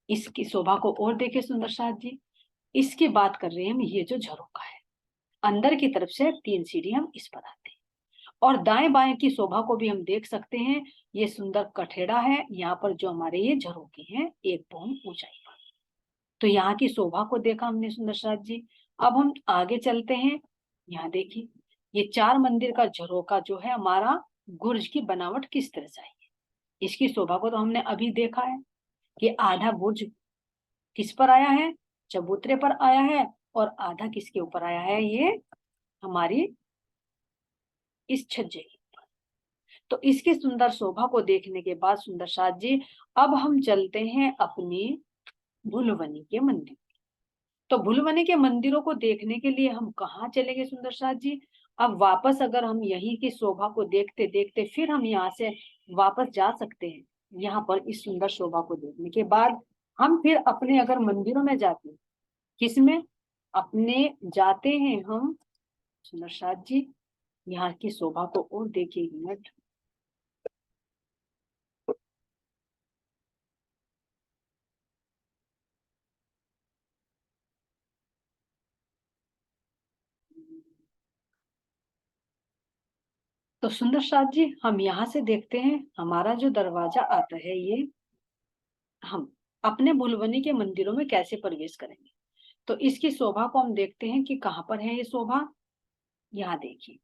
इसकी शोभा को और देखे सुंदर साथ जी, इसकी बात कर रहे हैं हम, ये जो झरोका है अंदर की तरफ से 3 सीढ़ी हम इस पर आते हैं, और दाएं बाएं की शोभा को भी हम देख सकते हैं। ये सुंदर कठेड़ा है, यहाँ पर जो हमारे ये झरोके हैं 1 बोम ऊंचाई पर। तो यहाँ की शोभा को देखा हमने सुंदर साथ जी। अब हम आगे चलते हैं। यहाँ देखिए, ये 4 मंदिर का झरोका जो है हमारा, गुर्ज की बनावट किस तरह से आई है, इसकी शोभा को तो हमने अभी देखा है कि आधा बुर्ज किस पर आया है, चबूतरे पर आया है, और आधा किसके ऊपर आया है, ये हमारी इस छज्जे के ऊपर। तो इसकी सुंदर शोभा को देखने के बाद सुंदर साथ जी, अब हम चलते हैं अपनी भुलवनी के मंदिर। तो भुलवनी के मंदिरों को देखने के लिए हम कहाँ चलेंगे सुंदर साथ जी, अब वापस अगर हम यहीं की शोभा को देखते देखते फिर हम यहाँ से वापस जा सकते हैं। यहाँ पर इस सुंदर शोभा को देखने के बाद हम फिर अपने अगर मंदिरों में जाते हैं, किसमें, अपने जाते हैं हम सुंदर साथ जी, यहाँ की शोभा को और देखिए एक मिनट। तो सुंदर साथ जी, हम यहाँ से देखते हैं हमारा जो दरवाजा आता है, ये हम अपने भुलवनी के मंदिरों में कैसे प्रवेश करेंगे। तो इसकी शोभा को हम देखते हैं कि कहाँ पर है ये शोभा। यहाँ देखिए,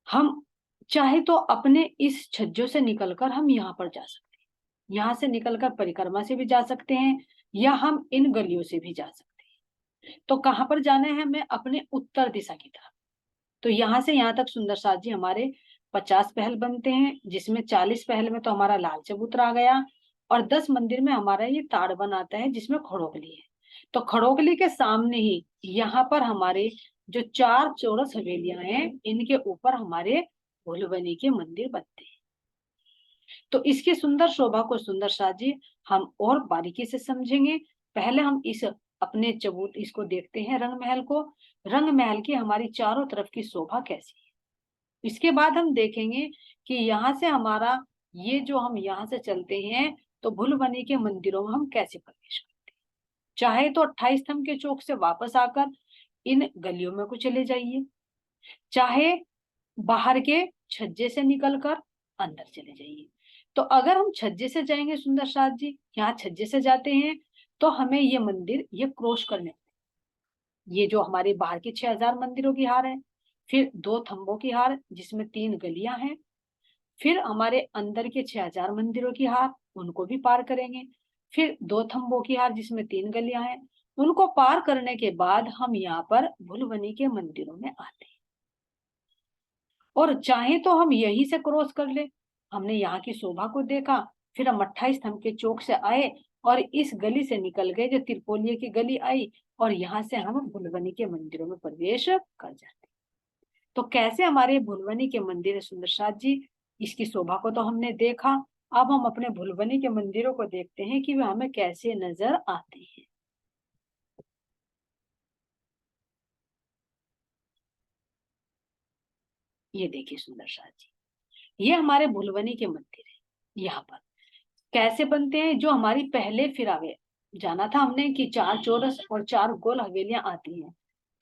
हम चाहे तो अपने इस छज्जों से निकलकर हम यहाँ पर जा सकते हैं, यहाँ से निकलकर परिक्रमा से भी जा सकते हैं, या हम इन गलियों से भी जा सकते हैं। तो कहाँ पर जाना है हमें, अपने उत्तर दिशा की तरफ। तो यहाँ से यहाँ तक सुंदर साथ जी हमारे 50 पहल बनते हैं, जिसमें 40 पहल में तो हमारा लाल चबूतरा आ गया, और 10 मंदिर में हमारा ये ताड़बन आता है जिसमें खड़ोगली है। तो खड़ोगली के सामने ही यहाँ पर हमारे जो 4 चौरस हवेलियां हैं, इनके ऊपर हमारे भुलवनी के मंदिर बनते हैं। तो इसकी सुंदर शोभा को सुंदर साथ जी हम और बारीकी से समझेंगे। पहले हम इस अपने चबूत इसको देखते हैं, रंग महल को। रंग महल की हमारी चारों तरफ की शोभा कैसी है, इसके बाद हम देखेंगे कि यहाँ से हमारा ये जो हम यहाँ से चलते हैं तो भुलवनी के मंदिरों में हम कैसे प्रवेश करते हैं। चाहे तो 28 स्तंभ के चौक से वापस आकर इन गलियों में को चले जाइए, चाहे बाहर के छज्जे से निकलकर अंदर चले जाइए। तो अगर हम छज्जे से जाएंगे सुंदर साथ जी, यहाँ छज्जे से जाते हैं तो हमें ये मंदिर ये क्रॉस करने, ये जो हमारे बाहर की 6000 मंदिरों की हार है, फिर 2 थंबों की हार जिसमें 3 गलियां हैं, फिर हमारे अंदर के 6000 मंदिरों की हार, उनको भी पार करेंगे, फिर 2 थंबों की हार जिसमें 3 गलियां हैं, उनको पार करने के बाद हम यहाँ पर भुलवनी के मंदिरों में आते हैं। और चाहे तो हम यहीं से क्रॉस कर ले, हमने यहाँ की शोभा को देखा, फिर हम 28 स्तंभ के चौक से आए और इस गली से निकल गए जो त्रिपोलिये की गली आई, और यहाँ से हम भुलवनी के मंदिरों में प्रवेश कर जाते। तो कैसे हमारे भुलवनी के मंदिर है सुंदर साथ जी, इसकी शोभा को तो हमने देखा। अब हम अपने भुलवनी के मंदिरों को देखते हैं कि वे हमें कैसे नजर आते हैं। ये देखिए सुंदर साथ जी, ये हमारे भुलवनी के मंदिर है। यहाँ पर कैसे बनते हैं, जो हमारी पहले फिरावे जाना था हमने कि 4 चौरस और 4 गोल हवेलियां आती हैं।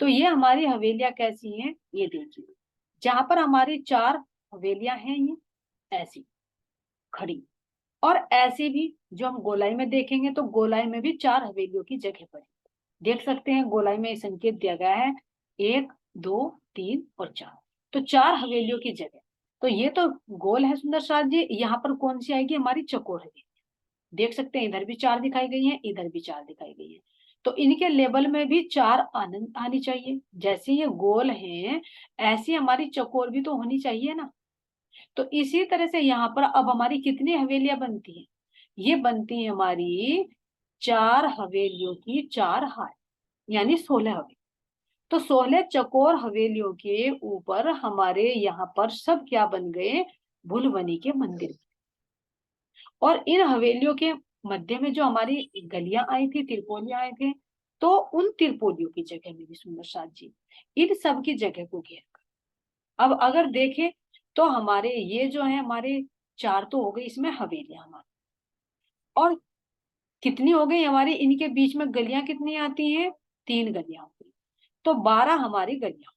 तो ये हमारी हवेलियां कैसी हैं, ये देखिए, जहां पर हमारी 4 हवेलियां हैं, ये ऐसी खड़ी, और ऐसे भी जो हम गोलाई में देखेंगे तो गोलाई में भी 4 हवेलियों की जगह पड़ी। देख सकते हैं गोलाई में संकेत दिया गया है 1 2 3 और 4, तो 4 हवेलियों की जगह। तो ये तो गोल है सुंदर साथ जी, यहाँ पर कौन सी आएगी, हमारी चकोर हवेली। देख सकते हैं इधर भी 4 दिखाई गई है, इधर भी 4 दिखाई गई है। तो इनके लेवल में भी 4 आनंद आनी चाहिए, जैसे ये गोल है ऐसी हमारी चकोर भी तो होनी चाहिए ना। तो इसी तरह से यहाँ पर अब हमारी कितनी हवेलियां बनती हैं? ये बनती है हमारी 4 हवेलियों की 4 हार, यानी 16 हवेली। तो 16 चकोर हवेलियों के ऊपर हमारे यहाँ पर सब क्या बन गए? भुलवनी के मंदिर। और इन हवेलियों के मध्य में जो हमारी गलियां आई थी, तिरपोलियां आए थे, तो उन तिरपोलियों की जगह में भी सुंदर साथ जी इन सब की जगह को घेर कर, अब अगर देखें तो हमारे ये जो है हमारे 4 तो हो गई इसमें हवेलियां हमारी, और कितनी हो गई हमारी? इनके बीच में गलियां कितनी आती हैं? 3 गलियां हो गई, तो 12 हमारी गलियां।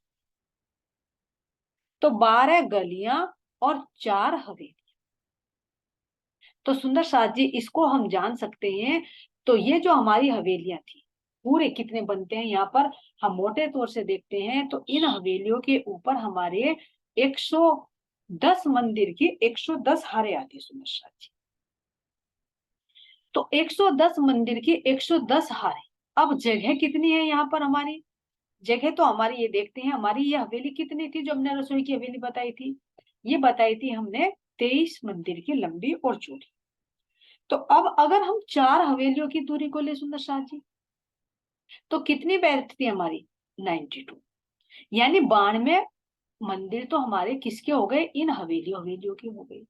तो 12 गलियां और 4 हवेली। तो सुंदर साथ जी इसको हम जान सकते हैं। तो ये जो हमारी हवेलियां थी, पूरे कितने बनते हैं यहाँ पर? हम मोटे तौर से देखते हैं तो इन हवेलियों के ऊपर हमारे 110 मंदिर की 110 हारे आती है सुंदर साथ जी। तो 110 मंदिर की 110 हारे। अब जगह कितनी है यहाँ पर हमारी? जगह तो हमारी ये देखते हैं, हमारी ये हवेली कितनी थी जो हमने रसोई की हवेली बताई थी? ये बताई थी हमने 23 मंदिर की लंबी और चौड़ी। तो अब अगर हम 4 हवेलियों की दूरी को ले सुंदर शाह जी, तो कितनी बैठती हमारी? 92। यानी 92 मंदिर तो हमारे किसके हो गए? इन हवेलियों हवेलियों के हो गए।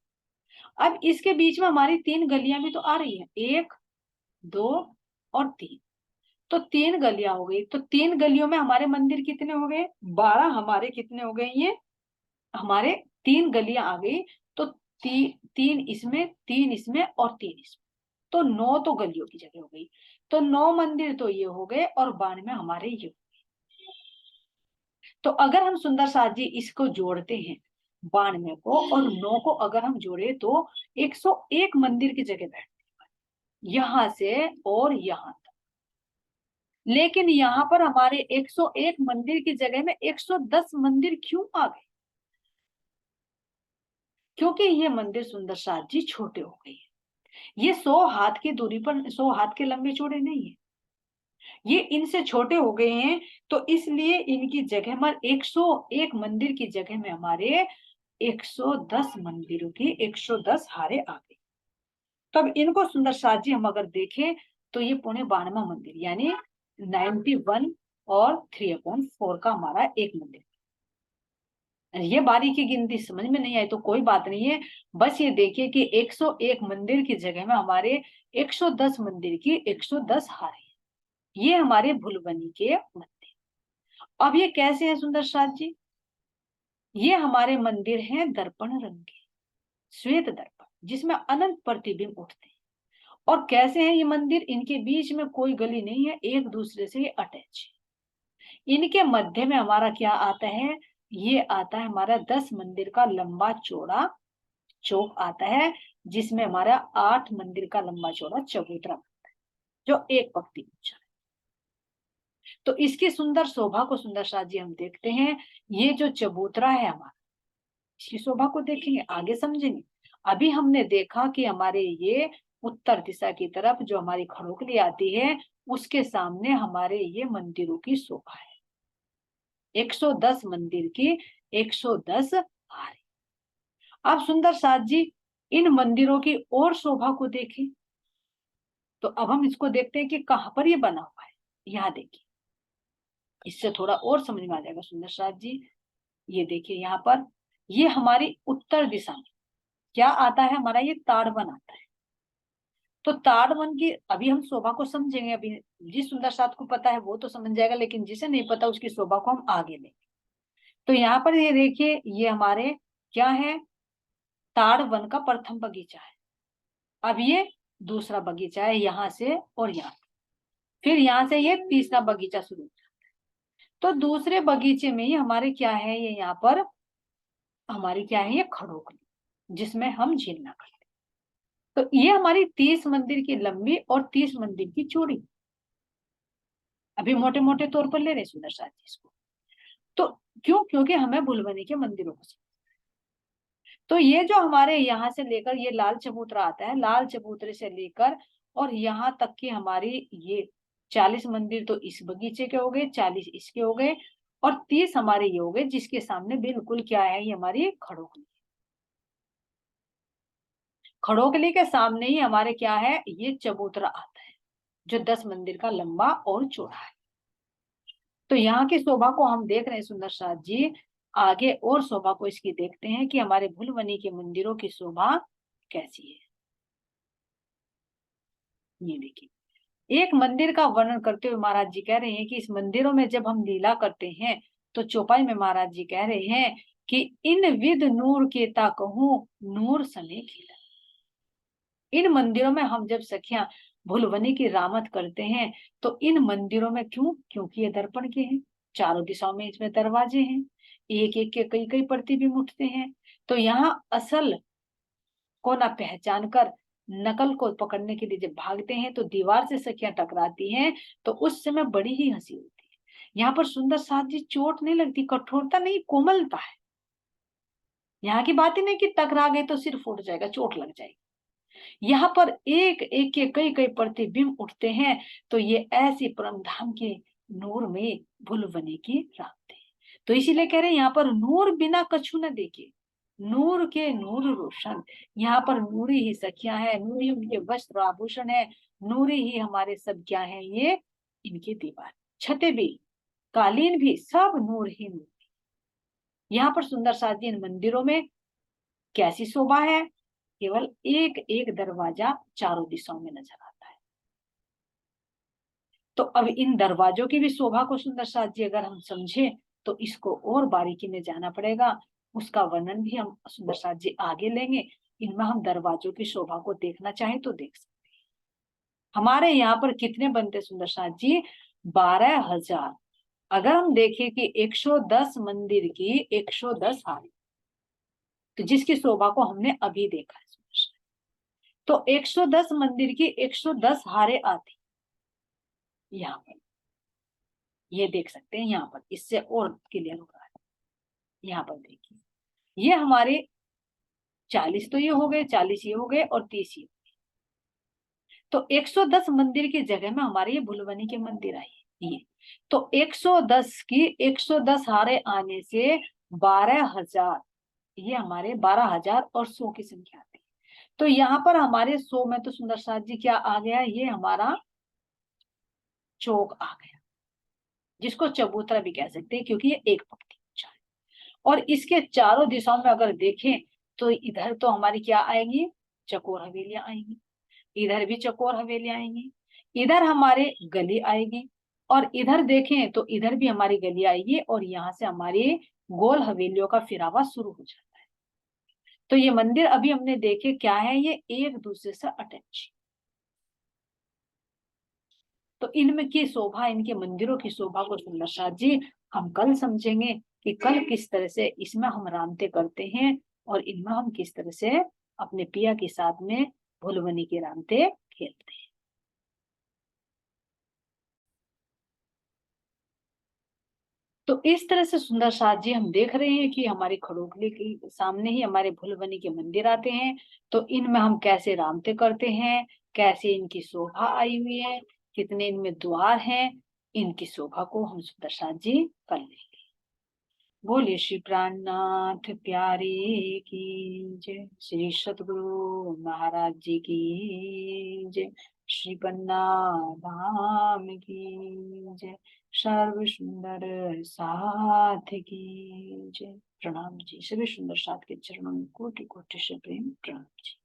अब इसके बीच में हमारी 3 गलियां भी तो आ रही है, 1 2 और 3। तो 3 गलियां हो गई, तो 3 गलियों में हमारे मंदिर कितने हो गए? 12 हमारे कितने हो गए? ये हमारे 3 गलियां आ गई। तो 3 इसमें, 3 इसमें और 3 इसमें, तो 9 तो गलियों की जगह हो गई। तो 9 मंदिर तो ये हो गए और 92 हमारे ये। तो अगर हम सुंदर साथ जी इसको जोड़ते हैं, 92 को और 9 को अगर हम जोड़े तो 101 मंदिर की जगह बैठते हैं, यहां से और यहां तक। लेकिन यहाँ पर हमारे 101 मंदिर की जगह में 110 मंदिर क्यों आ गए? क्योंकि ये मंदिर सुंदर साथ जी छोटे हो गए हैं। ये 100 हाथ की दूरी पर, 100 हाथ के लंबे चौड़े नहीं है, ये इनसे छोटे हो गए हैं। तो इसलिए इनकी जगह पर 101 मंदिर की जगह में हमारे 110 मंदिरों की 110 हारे आ गई। तब इनको सुंदर साथ जी हम अगर देखें तो ये 92 मंदिर, यानी 91 और 3/4 का हमारा एक मंदिर। ये बारीकी गिनती समझ में नहीं आई तो कोई बात नहीं है, बस ये देखिए कि 101 मंदिर की जगह में हमारे 110 मंदिर की 110 हारे, ये हमारे भुलबनी के मंदिर। अब ये कैसे है सुंदर साथ जी? ये हमारे मंदिर हैं दर्पण रंग के, श्वेत दर्पण, जिसमें अनंत प्रतिबिंब उठते हैं। और कैसे है ये मंदिर? इनके बीच में कोई गली नहीं है, एक दूसरे से ये अटैच है। इनके मध्य में हमारा क्या आता है? ये आता है हमारा 10 मंदिर का लंबा चौड़ा चौक आता है, जिसमें हमारा 8 मंदिर का लंबा चौड़ा चबूतरा बनता है, जो एक पंक्ति ऊंचा है। तो इसकी सुंदर शोभा को सुंदर साथ जी हम देखते हैं। ये जो चबूतरा है हमारा, इसकी शोभा को देखेंगे आगे समझेंगे। अभी हमने देखा कि हमारे ये उत्तर दिशा की तरफ जो हमारी खड़ोकली आती है, उसके सामने हमारे ये मंदिरों की शोभा है, 110 मंदिर की 110 हारे। अब सुंदर साथ जी इन मंदिरों की और शोभा को देखें, तो अब हम इसको देखते हैं कि कहां पर ये बना हुआ है। यहाँ देखिए, इससे थोड़ा और समझ में आ जाएगा सुंदर साथ जी। ये देखिए यहाँ पर, ये हमारी उत्तर दिशा में क्या आता है? हमारा ये ताड़वन आता है। तो ताड़वन की अभी हम शोभा को समझेंगे। अभी जिस सुंदर साथ को पता है वो तो समझ जाएगा, लेकिन जिसे नहीं पता उसकी शोभा को हम आगे लेंगे। तो यहाँ पर ये देखिए, ये हमारे क्या है? ताड़वन का प्रथम बगीचा है। अब ये दूसरा बगीचा है यहाँ से और यहाँ, फिर यहाँ से ये तीसरा बगीचा शुरू होता है। तो दूसरे बगीचे में ही हमारे क्या है? ये यहाँ पर हमारी क्या है? ये खड़ोकली, जिसमें हम झीलना करते हैं। तो ये हमारी 30 मंदिर की लंबी और 30 मंदिर की चौड़ी, अभी मोटे मोटे तौर पर ले रहे सुंदर साथ जी इसको। तो क्यों? क्योंकि हमें भुलबनी के मंदिरों को। तो ये जो हमारे यहाँ से लेकर ये लाल चबूतरा आता है, लाल चबूतरे से लेकर और यहाँ तक की हमारी ये 40 मंदिर तो इस बगीचे के हो गए, 40 इसके हो गए और 30 हमारे ये हो गए, जिसके सामने बिल्कुल क्या है? ये हमारी खड़ोकली। खड़ोकली के सामने ही हमारे क्या है, ये चबूतरा आता है जो 10 मंदिर का लंबा और चौड़ा है। तो यहाँ की शोभा को हम देख रहे हैं सुंदर साथ जी। आगे और शोभा को इसकी देखते हैं कि हमारे भुलवनी के मंदिरों की शोभा कैसी है। ये देखिए, एक मंदिर का वर्णन करते हुए महाराज जी कह रहे हैं कि इस मंदिरों में जब हम लीला करते हैं तो चौपाई में महाराज जी कह रहे हैं कि इन विद नूर के ता कहूं नूर सने खिला। इन मंदिरों में हम जब सखियां भुलवनी की रामत करते हैं तो इन मंदिरों में क्यों, क्योंकि ये दर्पण के हैं, चारों दिशाओं में इसमें दरवाजे हैं, एक एक के कई कई प्रतिबिंब उठते हैं। तो यहाँ असल को ना पहचान कर नकल को पकड़ने के लिए जब भागते हैं तो दीवार से सखियां टकराती हैं, तो उस समय बड़ी ही हंसी होती है। यहाँ पर सुंदर साथ जी चोट नहीं लगती, कठोरता नहीं, कोमलता है। यहाँ की बात ही नहीं कि टकरा गए तो सिर फूट जाएगा, चोट लग जाएगी। यहाँ पर एक एक के कई कई प्रतिबिंब उठते हैं, तो ये ऐसी परम धाम के नूर में भुलवने की रात है। तो इसीलिए कह रहे हैं यहाँ पर नूर बिना कछु न देखे, नूर के नूर रोशन। यहाँ पर नूरी ही सखियां हैं, नूरी उनके वस्त्र आभूषण है, नूरी ही हमारे सब क्या है, ये इनकी दीवार, छतें भी, कालीन भी, सब नूर ही नूर। यहाँ पर सुंदर साथ जी इन मंदिरों में कैसी शोभा है, केवल एक एक दरवाजा चारों दिशाओं में नजर आता है। तो अब इन दरवाजों की भी शोभा को सुंदर साथ जी अगर हम समझे तो इसको और बारीकी में जाना पड़ेगा। उसका वर्णन भी हम सुंदर साथ जी आगे लेंगे। इनमें हम दरवाजों की शोभा को देखना चाहे तो देख सकते हैं। हमारे यहाँ पर कितने बनते सुंदर साथ जी, 12,000। अगर हम देखें कि 110 मंदिर की 110 हारी, तो जिसकी शोभा को हमने अभी देखा है, तो 110 मंदिर की 110 हारे आती यहाँ पर, ये देख सकते हैं। यहाँ पर इससे और क्लियर हो रहा है। यहाँ पर देखिए, ये हमारे 40 तो ये हो गए, 40 ये हो गए और 30 ये। तो 110 मंदिर की जगह में हमारे ये भुलवनी के मंदिर आए ये। तो 110 की 110 हारे आने से 12,000, ये हमारे 12,000 और 100 की संख्या आती है। तो यहाँ पर हमारे 100 में तो सुंदर साथ जी क्या आ गया, ये हमारा चौक आ गया, जिसको चबूतरा भी कह सकते हैं क्योंकि ये एक पंक्ति ऊंचा है। और इसके चारों दिशाओं में अगर देखें तो इधर तो हमारी क्या आएंगी, चकोर हवेलियां आएंगी, इधर भी चकोर हवेलियां आएंगी, इधर हमारे गली आएगी, और इधर देखें तो इधर भी हमारी गली आएगी, और यहाँ से हमारी गोल हवेलियों का फिरावा शुरू हो जाता है। तो ये मंदिर अभी हमने देखे क्या है, ये एक दूसरे से अटैच। तो इनमें की शोभा, इनके मंदिरों की शोभा को सुंदर साथ जी हम कल समझेंगे कि कल किस तरह से इसमें हम रामते करते हैं और इनमें हम किस तरह से अपने पिया के साथ में भुलवनी के रामते खेलते हैं। तो इस तरह से सुंदर साथ जी हम देख रहे हैं कि हमारे खड़ोगली के सामने ही हमारे भुलवनी के मंदिर आते हैं। तो इनमें हम कैसे रामते करते हैं, कैसे इनकी शोभा आई हुई है, कितने इनमें द्वार हैं, इनकी शोभा को हम सुंदर साथ जी कर लेंगे। बोलिए श्री प्राणनाथ प्यारे की जय, श्री सतगुरु महाराज जी की जय, श्री पन्ना धाम की जय, सर्व सुंदर साथ की जय। प्रणाम जी, सभी सुंदर साथ के चरणों में कोटि कोटि से प्रेम प्रणाम जी।